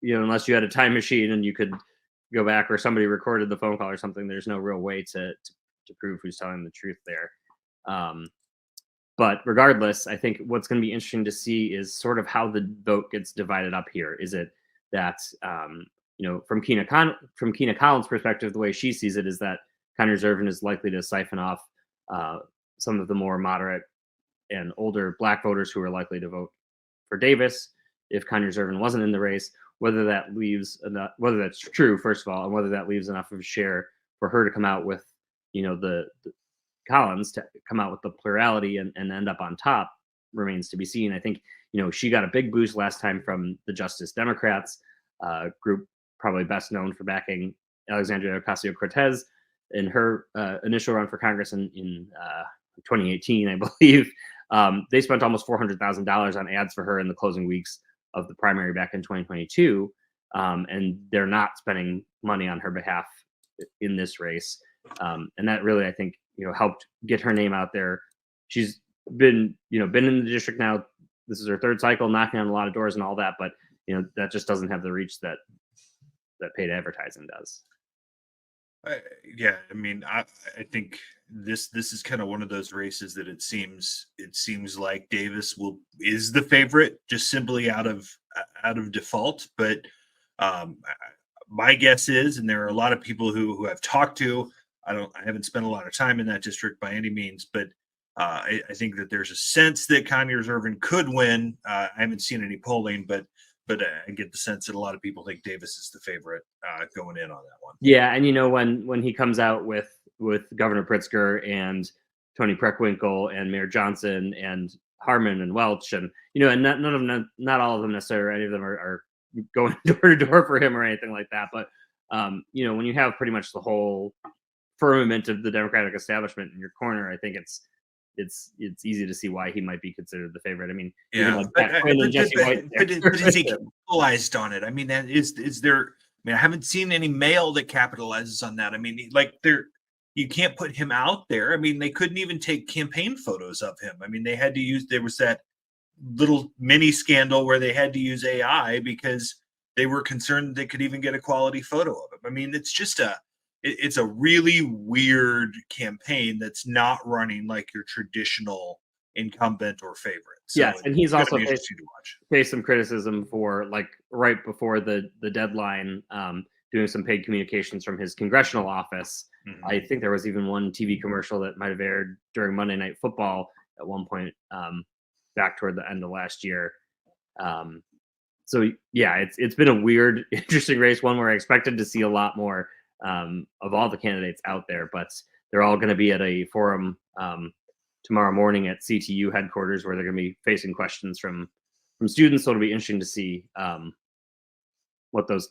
unless you had a time machine and you could go back, or somebody recorded the phone call or something, there's no real way to prove who's telling the truth there. But regardless, I think what's going to be interesting to see is sort of how the vote gets divided up here. Is it that from Keena Collins' perspective, the way she sees it is that Conyers-Ervin is likely to siphon off some of the more moderate and older Black voters who are likely to vote for Davis if Conyers-Ervin wasn't in the race. Whether that leaves enough, whether that's true, first of all, and whether that leaves enough of a share for her to come out with, the Collins to come out with the plurality and end up on top, remains to be seen. I think, she got a big boost last time from the Justice Democrats, group probably best known for backing Alexandria Ocasio-Cortez in her initial run for Congress in 2018, I believe. They spent almost $400,000 on ads for her in the closing weeks of the primary back in 2022. and they're not spending money on her behalf in this race. And that really, I think, helped get her name out there. She's been in the district now. This is her third cycle, knocking on a lot of doors and all that, but that just doesn't have the reach that paid advertising does. Yeah, I mean, I think this is kind of one of those races that it seems like Davis is the favorite just simply out of default. But my guess is, and there are a lot of people who I've talked to. I haven't spent a lot of time in that district by any means, but I think that there's a sense that Conyers Irvin could win. I haven't seen any polling, but I get the sense that a lot of people think Davis is the favorite going in on that one. Yeah, and when he comes out with Governor Pritzker and Tony Preckwinkle and Mayor Johnson and Harmon and Welch, and and not all of them necessarily, any of them are going door to door for him or anything like that. But when you have pretty much the whole firmament of the Democratic establishment in your corner, I think it's easy to see why he might be considered the favorite. I mean, yeah, but is he capitalized on it? I mean, is there? I mean, I haven't seen any mail that capitalizes on that. I mean, you can't put him out there. I mean, they couldn't even take campaign photos of him. I mean, there was that little mini scandal where they had to use AI because they were concerned they could even get a quality photo of him. I mean, it's just it's a really weird campaign that's not running like your traditional incumbent or favorite. So yes, and he's also faced some criticism for, like, right before the deadline, doing some paid communications from his congressional office. Mm-hmm. I think there was even one TV commercial that might have aired during Monday Night Football at one point, back toward the end of last year. So yeah, it's been a weird, interesting race, one where I expected to see a lot more of all the candidates out there, but they're all going to be at a forum tomorrow morning at CTU headquarters, where they're going to be facing questions from students. So it'll be interesting to see what those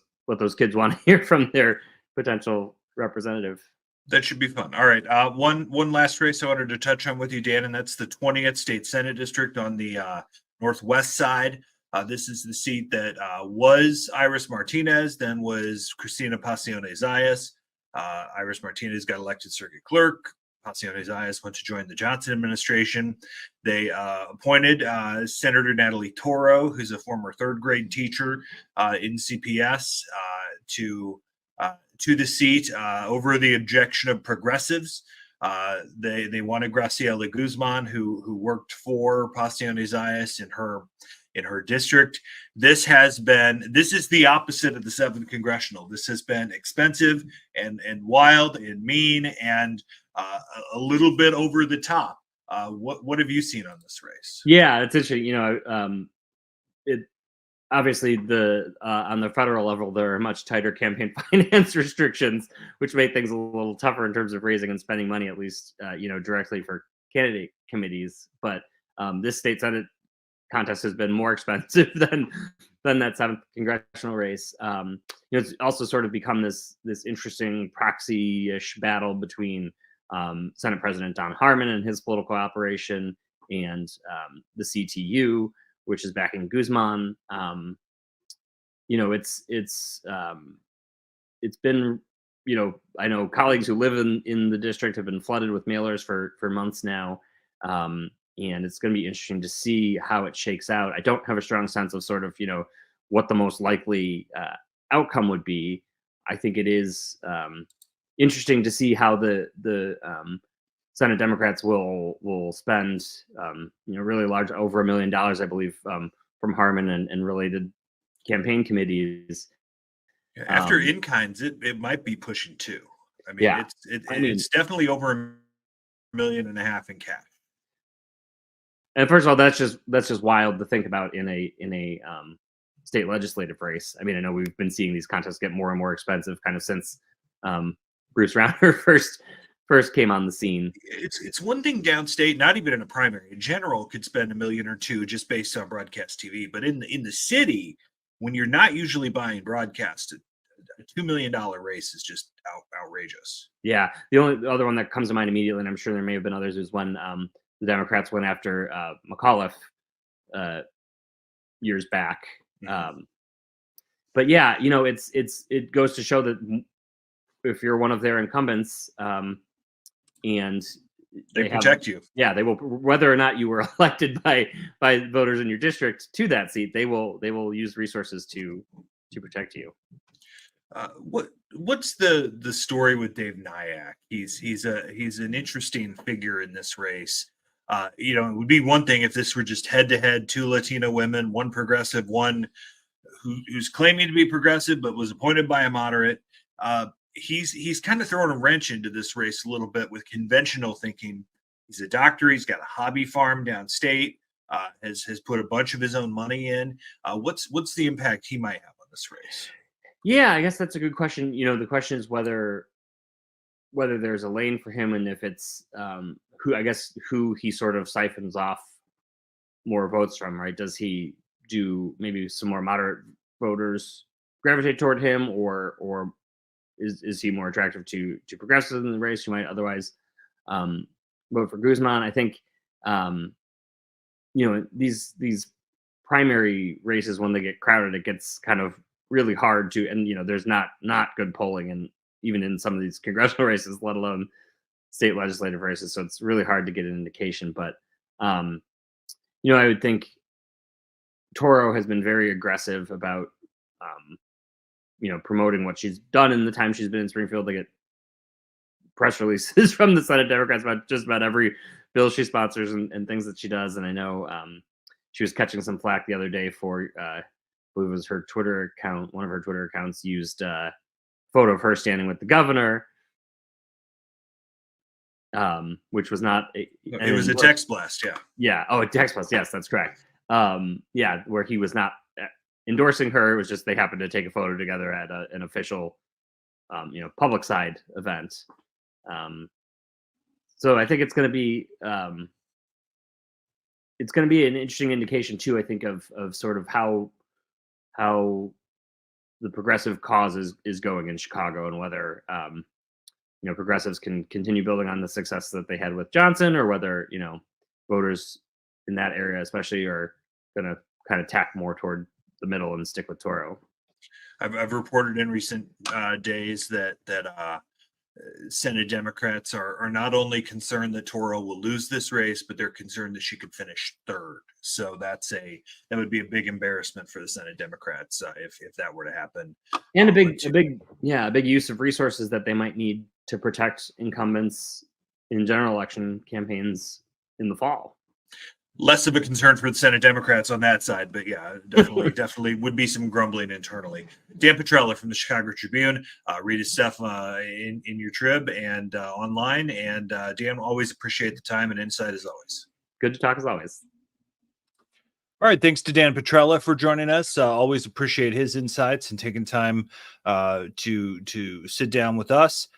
kids want to hear from their potential representative. That should be fun. All right, one last race I wanted to touch on with you, Dan, and that's the 20th State Senate District on the northwest side. This is the seat that was Iris Martinez, then was Cristina Pacione-Zayas. Iris Martinez got elected circuit clerk. Pacione-Zayas went to join the Johnson administration. They appointed Senator Natalie Toro, who's a former third grade teacher in CPS, to the seat over the objection of progressives. They wanted Graciela Guzman, who worked for Pacione-Zayas in her district. This is the opposite of the 7th congressional. This has been expensive and wild and mean and a little bit over the top. What have you seen on this race? Yeah, it's interesting. It obviously on the federal level there are much tighter campaign finance restrictions, which make things a little tougher in terms of raising and spending money, at least directly for candidate committees. But this state Senate contest has been more expensive than that 7th congressional race. It's also sort of become this interesting proxy-ish battle between Senate President Don Harmon and his political operation and the CTU, which is backing Guzman. It's been, I know colleagues who live in the district have been flooded with mailers for months now. And it's going to be interesting to see how it shakes out. I don't have a strong sense of sort of, what the most likely outcome would be. I think it is interesting to see how the Senate Democrats will spend, really large, over $1 million, I believe, from Harmon and related campaign committees. After in-kinds, it might be pushing 2. I mean, yeah. It's definitely over $1.5 million in cash. And first of all, that's just wild to think about in a state legislative race. I mean, I know we've been seeing these contests get more and more expensive kind of since Bruce Rauner first came on the scene. It's one thing downstate, not even in a primary. In general, could spend $1 million or $2 million just based on broadcast TV. But in the city, when you're not usually buying broadcast, a $2 million race is just outrageous. Yeah, the only other one that comes to mind immediately, and I'm sure there may have been others, was when the Democrats went after McAuliffe years back. Mm-hmm. but yeah, it goes to show that if you're one of their incumbents, and they protect you. Yeah, they will, whether or not you were elected by voters in your district to that seat, they will use resources to protect you. What's the story with Dave Nyack? He's an interesting figure in this race. It would be one thing if this were just head to head, two Latino women, one progressive, one who's claiming to be progressive but was appointed by a moderate. He's kind of throwing a wrench into this race a little bit with conventional thinking. He's a doctor. He's got a hobby farm downstate. Has put a bunch of his own money in. What's the impact he might have on this race? Yeah, I guess that's a good question. The question is whether there's a lane for him, and if it's who he sort of siphons off more votes from, right? Does he do maybe some more moderate voters gravitate toward him, or is he more attractive to progressives in the race who might otherwise vote for Guzman? I think these primary races, when they get crowded, it gets kind of really hard to, and there's not good polling, and even in some of these congressional races, let alone state legislative races, so it's really hard to get an indication. But I would think Toro has been very aggressive about promoting what she's done in the time she's been in Springfield. They get press releases from the Senate Democrats about just about every bill she sponsors and things that she does. And I know she was catching some flack the other day for I believe it was her Twitter account. One of her Twitter accounts used a photo of her standing with the governor, which was not. It was a text blast, yeah. Yeah. Oh, a text blast. Yes, that's correct. Yeah, where he was not endorsing her. It was just they happened to take a photo together at an official, public side event. So I think it's going to be an interesting indication too. I think of sort of how the progressive cause is going in Chicago, and whether progressives can continue building on the success that they had with Johnson, or whether voters in that area especially are going to kind of tack more toward the middle and stick with Toro. I've reported in recent days that Senate Democrats are not only concerned that Toro will lose this race, but they're concerned that she could finish third. So that would be a big embarrassment for the Senate Democrats if that were to happen. And a big use of resources that they might need to protect incumbents in general election campaigns in the fall. Less of a concern for the Senate Democrats on that side, but yeah, definitely would be some grumbling internally. Dan Petrella from the Chicago Tribune. Read his stuff in your Trib and online. And Dan, always appreciate the time and insight as always. Good to talk as always. All right, thanks to Dan Petrella for joining us. Always appreciate his insights and taking time to sit down with us.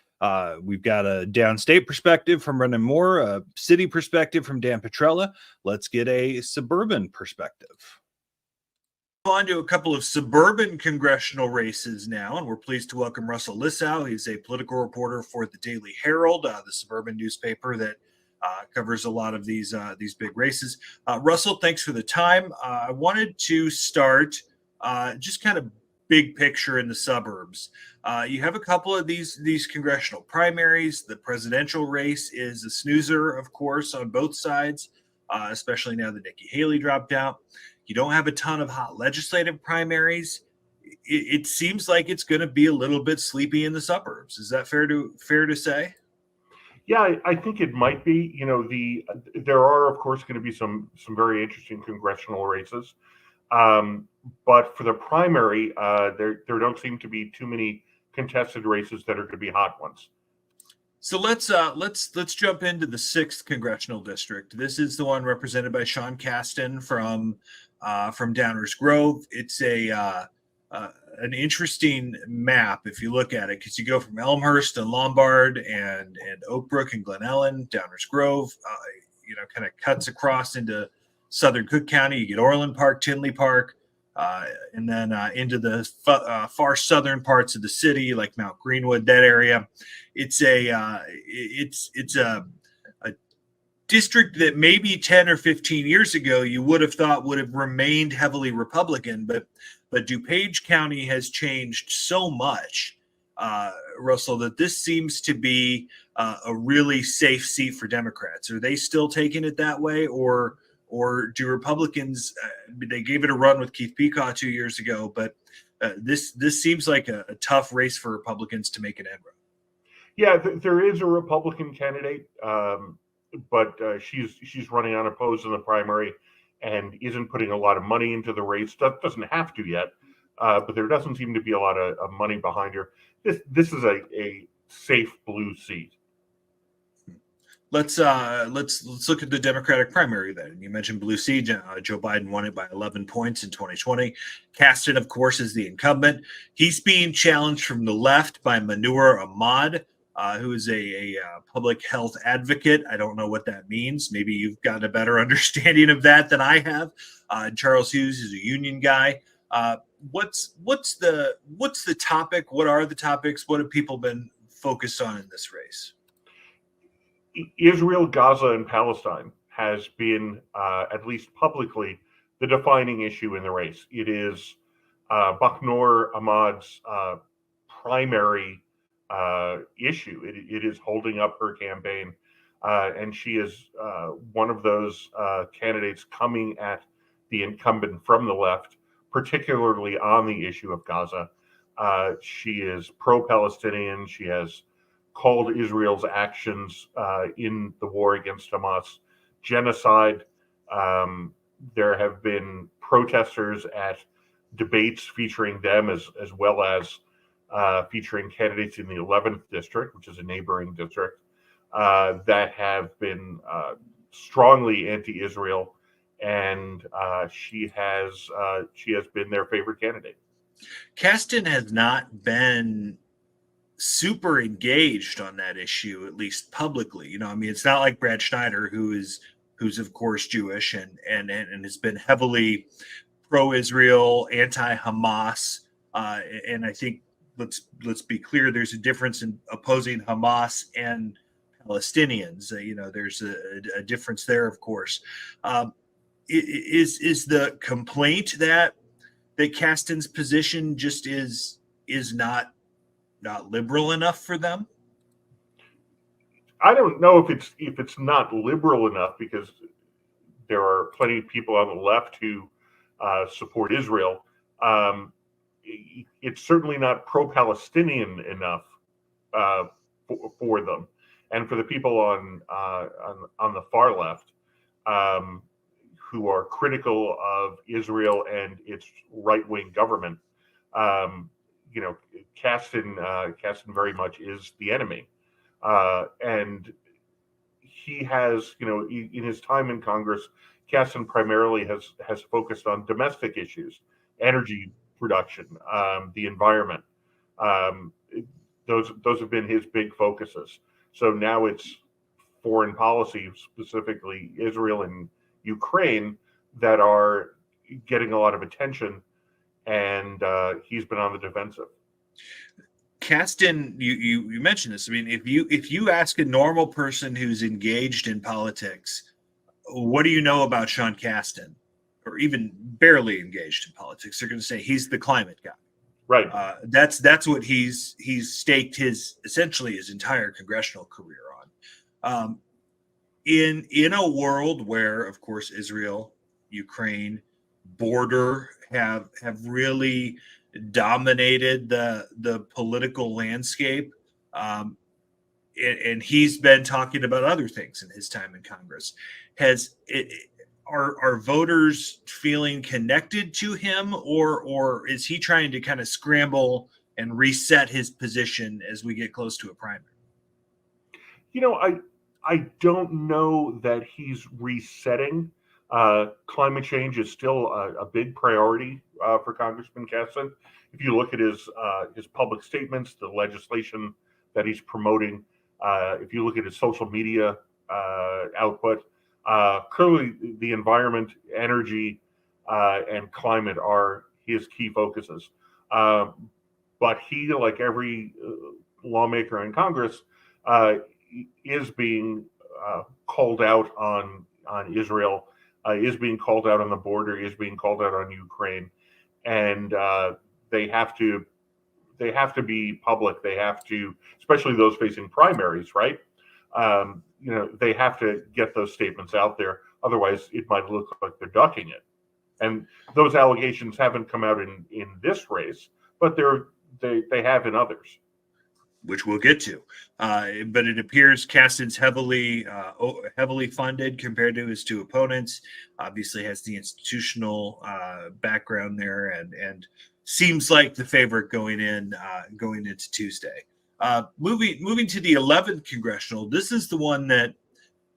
We've got a downstate perspective from Brendan Moore, a city perspective from Dan Petrella. Let's get a suburban perspective. On to a couple of suburban congressional races now, and we're pleased to welcome Russell Lissau. He's a political reporter for the Daily Herald, the suburban newspaper that covers a lot of these big races. Russell, thanks for the time. I wanted to start just kind of big picture in the suburbs. You have a couple of these congressional primaries. The presidential race is a snoozer, of course, on both sides, especially now that Nikki Haley dropped out. You don't have a ton of hot legislative primaries. It seems like it's going to be a little bit sleepy in the suburbs. Is that fair to say? Yeah, I think it might be. There are, of course, going to be some very interesting congressional races. But for the primary, there don't seem to be too many contested races that are going to be hot ones. So let's jump into the 6th congressional district. This is the one represented by Sean Casten from Downers Grove. It's an interesting map if you look at it, because you go from Elmhurst and Lombard and Oak Brook and Glen Ellen, Downers Grove, kind of cuts across into southern Cook County. You get Orland Park, Tinley Park, and then into the far southern parts of the city, like Mount Greenwood, that area. It's a district that maybe 10 or 15 years ago you would have thought would have remained heavily Republican, but DuPage County has changed so much, Russell, that this seems to be a really safe seat for Democrats. Are they still taking it that way, or do Republicans? They gave it a run with Keith Peacock 2 years ago, but this seems like a tough race for Republicans to make an end run. Yeah, there is a Republican candidate, but she's running unopposed in the primary and isn't putting a lot of money into the race. Doesn't have to yet, but there doesn't seem to be a lot of money behind her. This is a safe blue seat. Let's look at the Democratic primary then. You mentioned blue seat. Joe Biden won it by 11 points in 2020. Kasten, of course, is the incumbent. He's being challenged from the left by Manur Ahmad, who is a public health advocate. I don't know what that means. Maybe you've got a better understanding of that than I have. Charles Hughes is a union guy. What's the topic? What are the topics? What have people been focused on in this race? Israel, Gaza, and Palestine has been, at least publicly, the defining issue in the race. It is Manur Ahmad's primary issue. It is holding up her campaign, and she is one of those candidates coming at the incumbent from the left, particularly on the issue of Gaza. She is pro-Palestinian. She has called Israel's actions in the war against Hamas genocide. There have been protesters at debates featuring them as well as featuring candidates in the 11th district, which is a neighboring district, that have been strongly anti-Israel, and she has been their favorite candidate. Kasten has not been super engaged on that issue, at least publicly. I mean, it's not like Brad Schneider, who's of course Jewish and has been heavily pro-Israel, anti-Hamas, and I think let's be clear, there's a difference in opposing Hamas and Palestinians. There's a difference there, of course. Is the complaint that Kasten's position just is not liberal enough for them? I don't know if it's not liberal enough, because there are plenty of people on the left who support Israel. It's certainly not pro-Palestinian enough for them, and for the people on the far left who are critical of Israel and its right-wing government. Kasten very much is the enemy, and he has, in his time in Congress, Kasten primarily has focused on domestic issues, energy production, the environment. Those have been his big focuses. So now it's foreign policy, specifically Israel and Ukraine, that are getting a lot of attention, and he's been on the defensive. Kasten, you mentioned this. I mean, if you ask a normal person who's engaged in politics, what do you know about Sean Kasten, or even barely engaged in politics, they're going to say he's the climate guy. Right. That's what he's staked essentially his entire congressional career on. In a world where, of course, Israel, Ukraine, border have really dominated the political landscape, and he's been talking about other things in his time in Congress. Are voters feeling connected to him, or is he trying to kind of scramble and reset his position as we get close to a primary? I don't know that he's resetting. Climate change is still a big priority for Congressman Kasten. If you look at his public statements, the legislation that he's promoting, if you look at his social media output, clearly the environment, energy, and climate are his key focuses. But he, like every lawmaker in Congress, is being called out on Israel, is being called out on the border, is being called out on Ukraine, and they have to be public. They have to, especially those facing primaries, right? They have to get those statements out there. Otherwise, it might look like they're ducking it. And those allegations haven't come out in this race, but they have in others, which we'll get to. But it appears Casten's heavily funded compared to his two opponents. Obviously has the institutional background there, and seems like the favorite going into Tuesday. Moving to the 11th congressional, this is the one that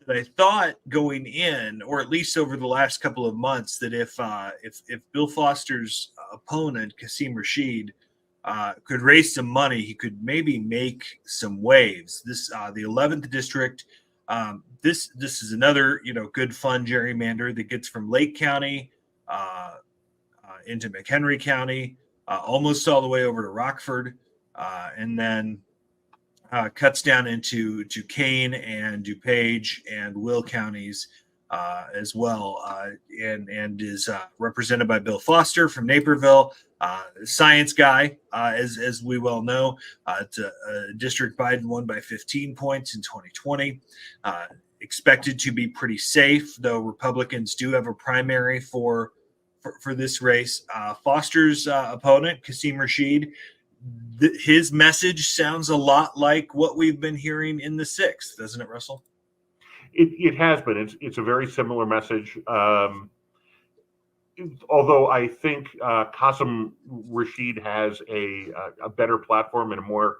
I thought going in, or at least over the last couple of months, that if Bill Foster's opponent Qasim Rashid could raise some money, he could maybe make some waves. This the 11th district. This is another good fun gerrymander that gets from Lake County into McHenry County, almost all the way over to Rockford, and then cuts down into Kane and DuPage and Will counties as well, and is represented by Bill Foster from Naperville, science guy, as we well know. It's a district Biden won by 15 points in 2020. Expected to be pretty safe, though Republicans do have a primary for this race. Foster's opponent, Qasim Rashid, his message sounds a lot like what we've been hearing in the 6th, doesn't it, Russell? It has been. It's a very similar message. Although I think Qasim Rashid has a better platform and a more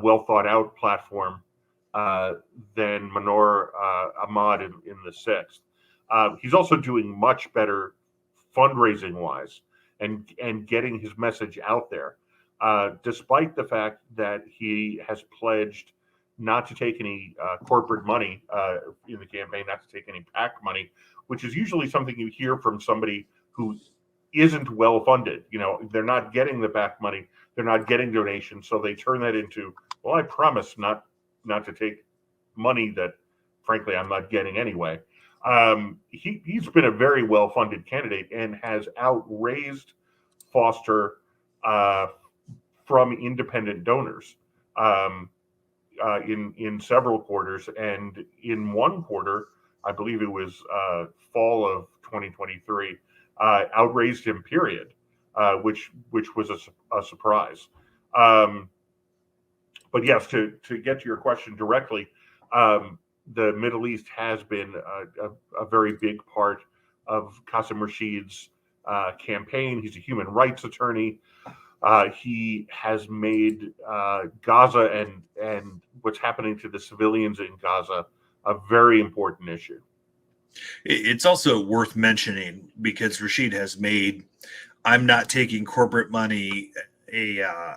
well thought out platform than Manor Ahmad in the 6th. He's also doing much better fundraising wise and getting his message out there. Despite the fact that he has pledged not to take any corporate money in the campaign, not to take any PAC money, which is usually something you hear from somebody who isn't well funded. They're not getting the PAC money, they're not getting donations, so they turn that into, well, I promise not to take money that, frankly, I'm not getting anyway. He's been a very well funded candidate and has outraised Foster from independent donors in several quarters, and in one quarter, I believe it was fall of 2023, outraised him. Period, which was a surprise. But yes, to get to your question directly, the Middle East has been a very big part of Qasim Rashid's campaign. He's a human rights attorney. He has made Gaza and what's happening to the civilians in Gaza a very important issue. It's also worth mentioning, because Rashid has made "I'm not taking corporate money" a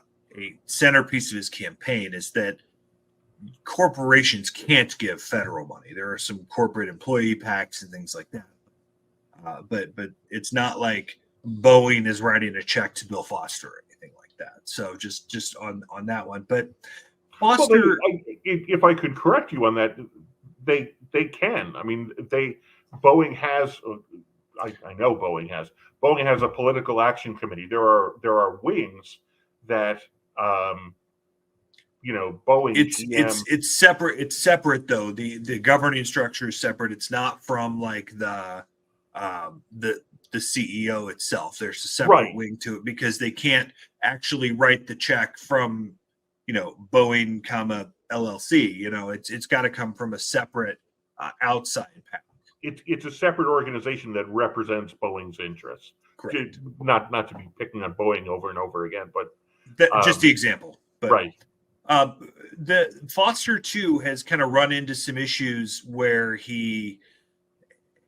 centerpiece of his campaign, is that corporations can't give federal money. There are some corporate employee PACs and things like that, but it's not like Boeing is writing a check to Bill Foster or anything like that. So just on that one. But Foster, well, if I could correct you on that, they can. I mean, Boeing has. I know Boeing has a political action committee. There are wings that Boeing. It's separate. It's separate though. The governing structure is separate. It's not from like the CEO itself. There's a separate wing to it, because they can't actually write the check from Boeing, LLC. It's got to come from a separate outside PAC. It's a separate organization that represents Boeing's interests. Correct. Not to be picking on Boeing over and over again, but just the example. But, right. The Foster too has kind of run into some issues where he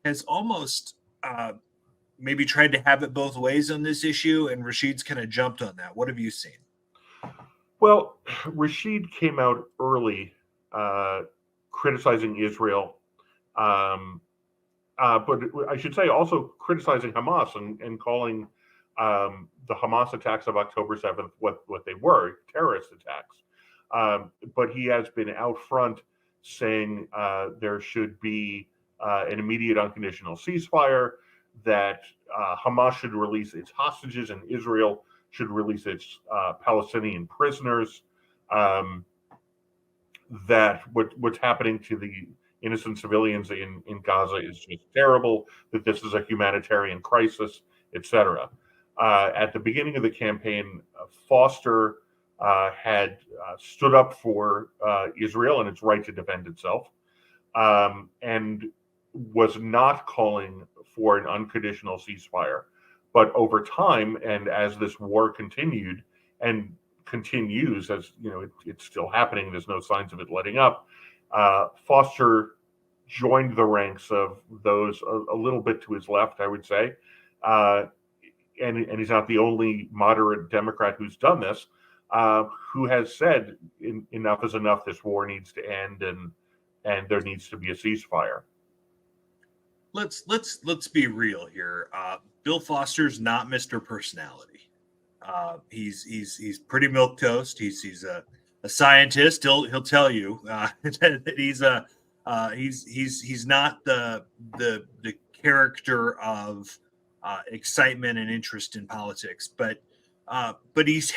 has almost maybe tried to have it both ways on this issue, and Rashid's kind of jumped on that. What have you seen? Well, Rashid came out early criticizing Israel, but I should say also criticizing Hamas and calling the Hamas attacks of October 7th what they were, terrorist attacks. But he has been out front saying there should be an immediate unconditional ceasefire, that Hamas should release its hostages and Israel should release its Palestinian prisoners, that what's happening to the innocent civilians in Gaza is just terrible, that this is a humanitarian crisis, etc. At the beginning of the campaign, Foster had stood up for Israel and its right to defend itself, and was not calling for an unconditional ceasefire. But over time, and as this war continued and continues, as you know, it's still happening, there's no signs of it letting up, Foster joined the ranks of those a little bit to his left, I would say. And he's not the only moderate Democrat who's done this, who has said enough is enough, this war needs to end, and there needs to be a ceasefire. Let's be real here. Bill Foster's not Mr. Personality. He's pretty milquetoast. He's a scientist. He'll tell you that he's not the character of excitement and interest in politics, but he's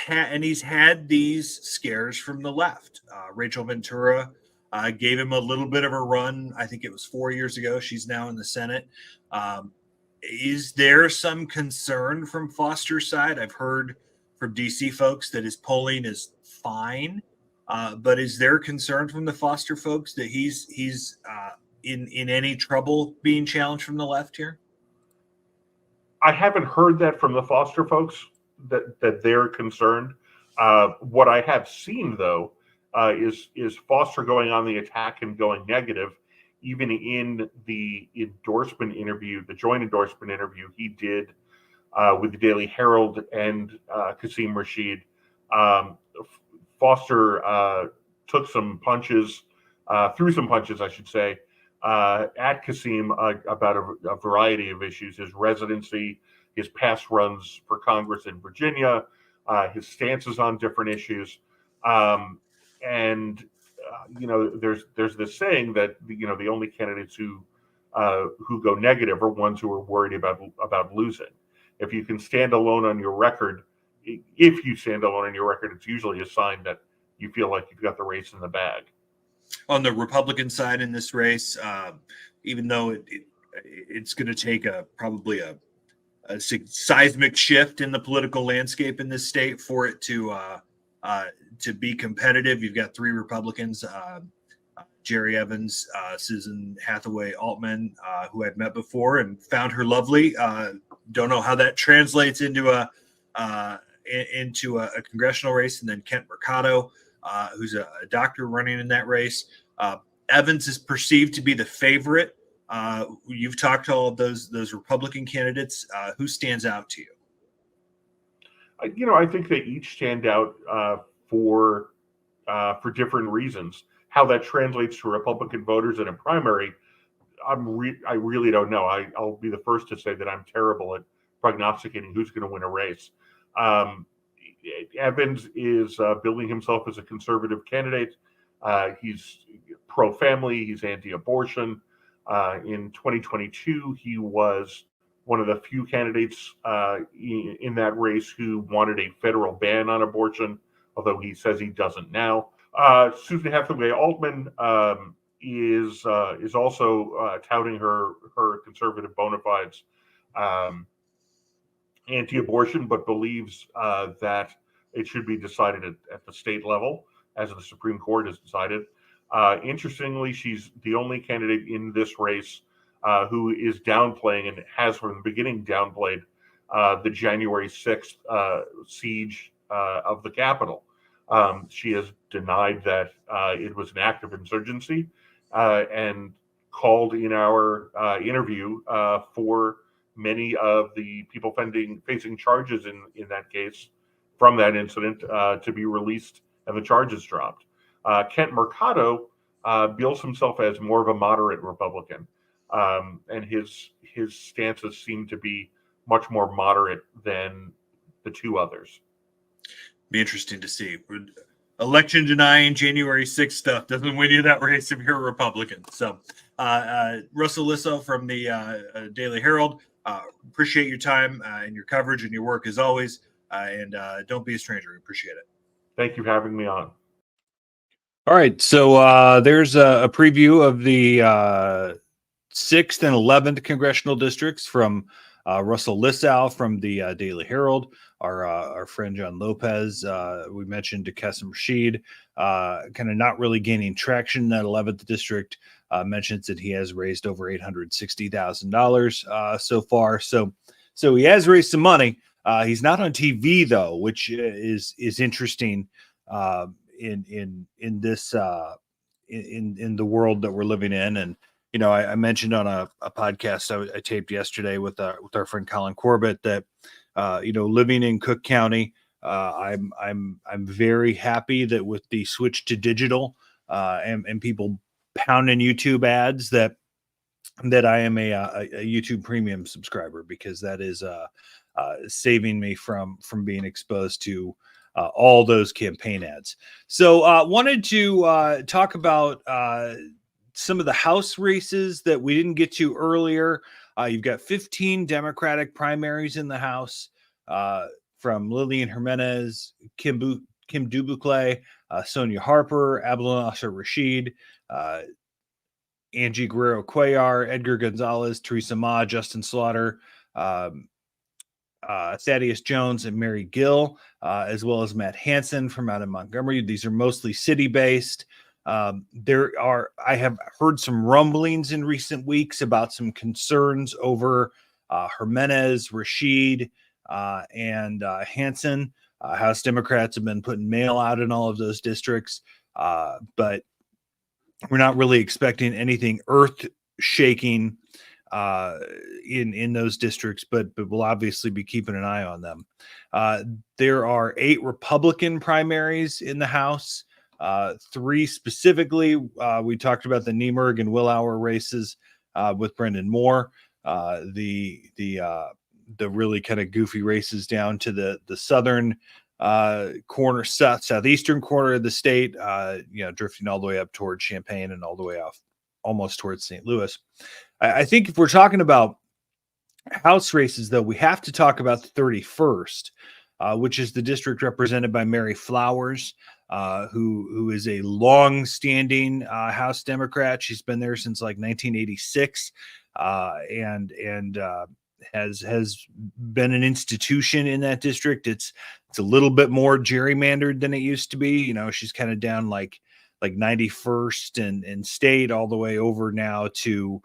had these scares from the left. Rachel Ventura gave him a little bit of a run. I think it was 4 years ago. She's now in the Senate. Is there some concern from Foster's side? I've heard from DC folks that his polling is fine, but is there concern from the Foster folks that he's in any trouble being challenged from the left here? I haven't heard that from the Foster folks, that they're concerned. What I have seen, though, is Foster going on the attack and going negative, even in the endorsement interview, the joint endorsement interview he did with the Daily Herald and Qasim Rashid. Foster took some punches, threw some punches, I should say, at Qasim about a variety of issues: his residency, his past runs for Congress in Virginia, his stances on different issues. There's this saying that the only candidates who go negative are ones who are worried about losing. If you can stand alone on your record, it's usually a sign that you feel like you've got the race in the bag. On the Republican side in this race, even though it's going to take probably a seismic shift in the political landscape in this state for it to be competitive, you've got three Republicans: Jerry Evans, Susan Hathaway Altman, who I've met before and found her lovely. Don't know how that translates into a congressional race, and then Kent Mercado, who's a doctor running in that race. Evans is perceived to be the favorite. You've talked to all of those Republican candidates. Who stands out to you? I think they each stand out for different reasons. How that translates to Republican voters in a primary, I really don't know. I'll be the first to say that I'm terrible at prognosticating who's going to win a race. Evans is building himself as a conservative candidate. He's pro-family. He's anti-abortion. In 2022, he was one of the few candidates in that race who wanted a federal ban on abortion, although he says he doesn't now. Susan Hathaway Altman is also touting her conservative bona fides, anti-abortion, but believes that it should be decided at the state level, as the Supreme Court has decided. Interestingly, she's the only candidate in this race who is downplaying, and has from the beginning downplayed, the January 6th siege of the Capitol. She has denied that it was an act of insurgency, and called in our interview for many of the people facing charges in that case from that incident to be released and the charges dropped. Kent Mercado bills himself as more of a moderate Republican, and his stances seem to be much more moderate than the two others. Be interesting to see. election denying January 6th stuff doesn't win you that race if you're a Republican. So Russell Lissau from the Daily Herald, appreciate your time and your coverage and your work as always. And don't be a stranger. We appreciate it. Thank you for having me on. All right. So there's a preview of the 6th and 11th congressional districts from Russell Lissau from the Daily Herald, our friend John Lopez. We mentioned Qasim Rashid, kind of not really gaining traction in that 11th district. Mentions that he has raised over $860,000 so far. So he has raised some money. He's not on TV though, which is interesting in this in the world that we're living in. And I mentioned on a podcast I taped yesterday with our friend Colin Corbett that living in Cook County, I'm very happy that with the switch to digital and people pounding YouTube ads that I am a YouTube premium subscriber, because that is saving me from being exposed to all those campaign ads. So wanted to talk about some of the House races that we didn't get to earlier. You've got 15 Democratic primaries in the House, from Lillian Jimenez, Kim Dubucle, Sonia Harper, Abdul Nasser Rashid, Angie Guerrero Cuellar, Edgar Gonzalez, Teresa Ma, Justin Slaughter, Thaddeus Jones, and Mary Gill, as well as Matt Hansen from out of Montgomery. These are mostly city-based. I have heard some rumblings in recent weeks about some concerns over Jimenez, Rashid, and Hansen. House Democrats have been putting mail out in all of those districts, but we're not really expecting anything earth-shaking in those districts, but we'll obviously be keeping an eye on them. There are 8 Republican primaries in the House. 3 specifically. We talked about the Niemerg and Willauer races with Brendan Moore. The really kind of goofy races down to the southern corner, southeastern corner of the state, drifting all the way up towards Champaign and all the way off almost towards St. Louis. I think if we're talking about House races, though, we have to talk about the 31st, which is the district represented by Mary Flowers, who is a long-standing House Democrat. She's been there since like 1986, and has been an institution in that district. It's a little bit more gerrymandered than it used to be. She's kind of down like 91st and state all the way over now to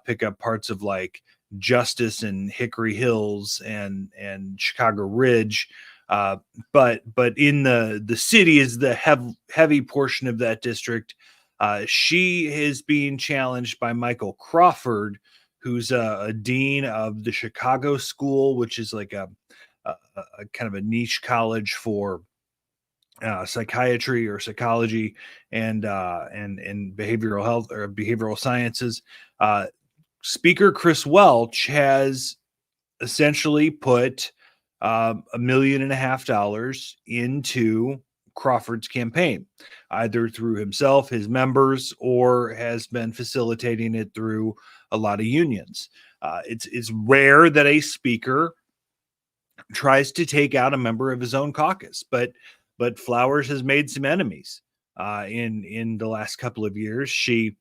pick up parts of like Justice and Hickory Hills and Chicago Ridge. But in the city is the heavy portion of that district. She is being challenged by Michael Crawford, who's a dean of the Chicago School, which is like a kind of a niche college for psychiatry or psychology and behavioral health or behavioral sciences. Speaker Chris Welch has essentially put $1.5 million into Crawford's campaign, either through himself, his members, or has been facilitating it through a lot of unions. It's rare that a speaker tries to take out a member of his own caucus, but Flowers has made some enemies in the last couple of years. She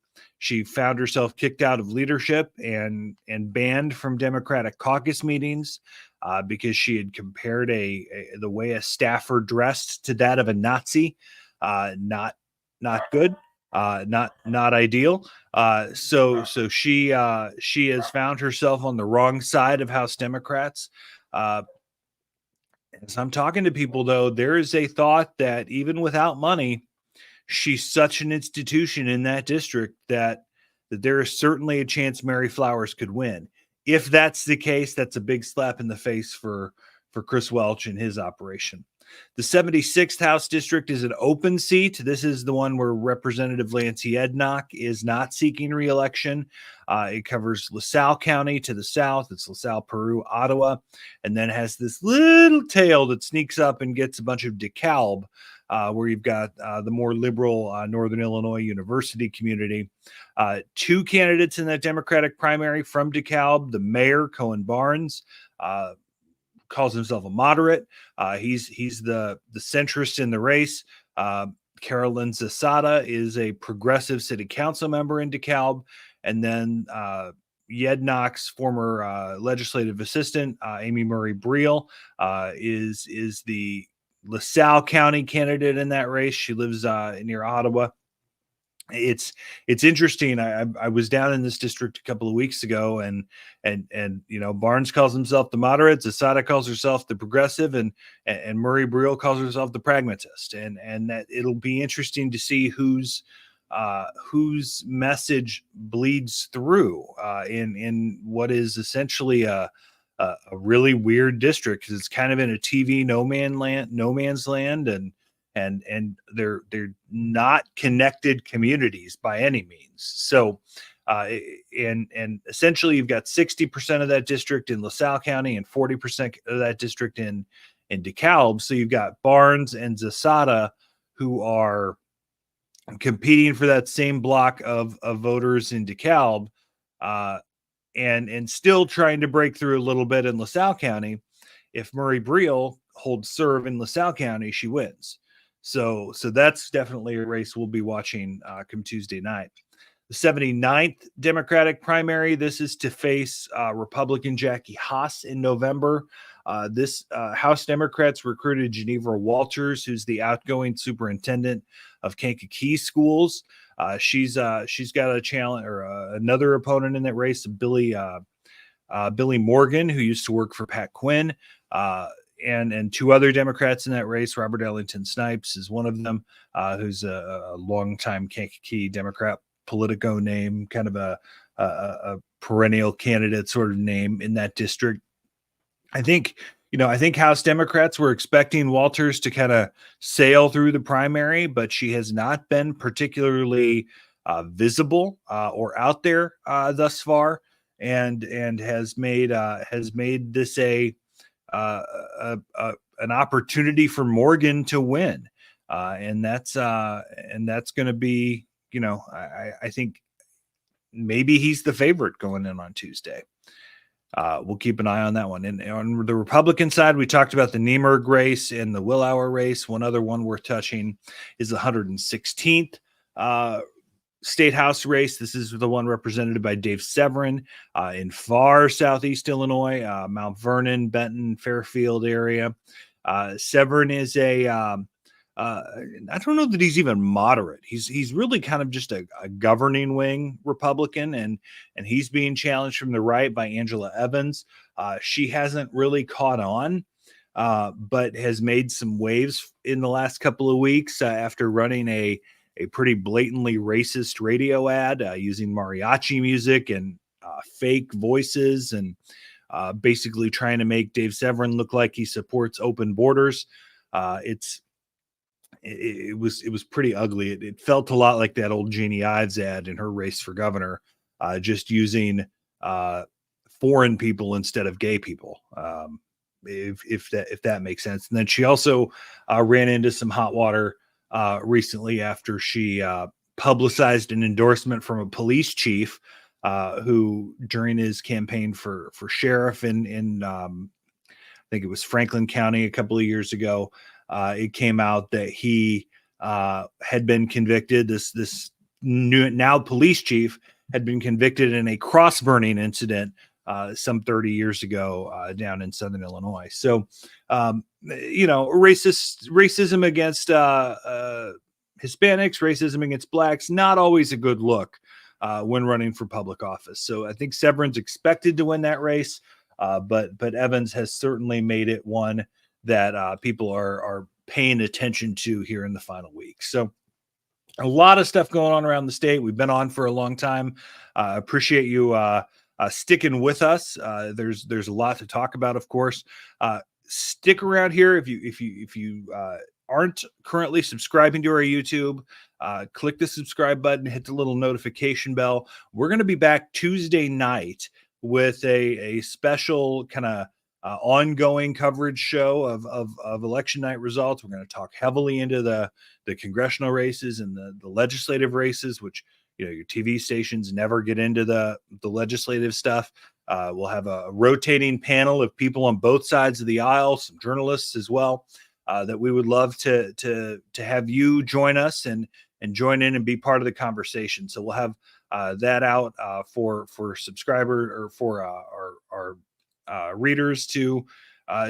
found herself kicked out of leadership and banned from Democratic caucus meetings because she had compared the way a staffer dressed to that of a Nazi. Not good, not ideal. So she has found herself on the wrong side of House Democrats. As I'm talking to people, though, there is a thought that even without money, she's such an institution in that district that there is certainly a chance Mary Flowers could win. If that's the case, that's a big slap in the face for Chris Welch and his operation. The 76th House District is an open seat. This is the one where Representative Lancey Ednock is not seeking re-election. It covers LaSalle County to the south. It's LaSalle, Peru, Ottawa, and then has this little tail that sneaks up and gets a bunch of DeKalb where you've got the more liberal Northern Illinois University community. Two candidates in that Democratic primary from DeKalb. The mayor, Cohen Barnes, calls himself a moderate. He's the centrist in the race. Carolyn Zasada is a progressive city council member in DeKalb. And then Yednock's former legislative assistant, Amy Murray Briel, is the LaSalle County candidate in that race. She lives near Ottawa. It's interesting. I was down in this district a couple of weeks ago, and Barnes calls himself the moderate, Zasada calls herself the progressive, and Murray Briel calls herself the pragmatist, and that it'll be interesting to see whose message bleeds through in what is essentially a really weird district, because it's kind of in a TV no man's land, and they're not connected communities by any means. So and essentially you've got 60% of that district in LaSalle County and 40% of that district in DeKalb. So you've got Barnes and Zasada who are competing for that same block of voters in DeKalb, and still trying to break through a little bit in LaSalle County. If Murray Briel holds serve in LaSalle County, she wins. So that's definitely a race we'll be watching come Tuesday night. The 79th Democratic primary, this is to face Republican Jackie Haas in November. This House Democrats recruited Geneva Walters, who's the outgoing superintendent of Kankakee schools. She's got a challenge or another opponent in that race, Billy Morgan, who used to work for Pat Quinn, and two other Democrats in that race. Robert Ellington Snipes is one of them, who's a longtime Kankakee Democrat Politico name, kind of a perennial candidate sort of name in that district. I think House Democrats were expecting Walters to kind of sail through the primary, but she has not been particularly visible or out there thus far, and has made this an opportunity for Morgan to win, and that's going to be, I think maybe he's the favorite going in on Tuesday. We'll keep an eye on that one. And on the Republican side, we talked about the Niemerg race and the Willauer race. One other one worth touching is the 116th State House race. This is the one represented by Dave Severin in far southeast Illinois, Mount Vernon, Benton, Fairfield area. Severin is I don't know that he's even moderate. He's really kind of just a governing wing Republican, and he's being challenged from the right by Angela Evans. She hasn't really caught on, but has made some waves in the last couple of weeks after running a pretty blatantly racist radio ad using mariachi music and fake voices, and basically trying to make Dave Severin look like he supports open borders. It was pretty ugly. It felt a lot like that old Jeannie Ives ad in her race for governor, just using foreign people instead of gay people, if that makes sense. And then she also ran into some hot water recently after she publicized an endorsement from a police chief who, during his campaign for sheriff in I think it was Franklin County a couple of years ago, it came out that he had been convicted. This new now police chief had been convicted in a cross burning incident some 30 years ago down in Southern Illinois. So, racism against Hispanics, racism against blacks, not always a good look when running for public office. So I think Severin's expected to win that race, but Evans has certainly made it one that people are paying attention to here in the final week. So a lot of stuff going on around the state. We've been on for a long time. Appreciate you sticking with us. There's a lot to talk about, of course. Stick around here if you aren't currently subscribing to our YouTube. Click the subscribe button, hit the little notification bell. We're going to be back Tuesday night with a special kind of ongoing coverage show of election night results. We're going to talk heavily into the congressional races and the legislative races, which, your TV stations never get into the legislative stuff. We'll have a rotating panel of people on both sides of the aisle, some journalists as well, that we would love to have you join us and join in and be part of the conversation. So we'll have that out for subscriber or for our readers to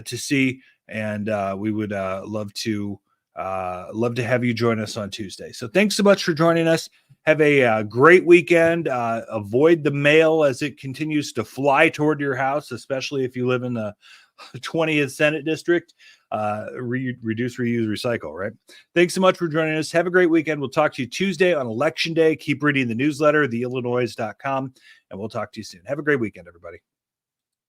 see, and we would love to have you join us on Tuesday. So thanks so much for joining us. Have a great weekend. Avoid the mail as it continues to fly toward your house, especially if you live in the 20th Senate District. Reduce, reuse, recycle, right? Thanks so much for joining us. Have a great weekend. We'll talk to you Tuesday on Election Day. Keep reading the newsletter, theillinoise.com, and we'll talk to you soon. Have a great weekend, everybody.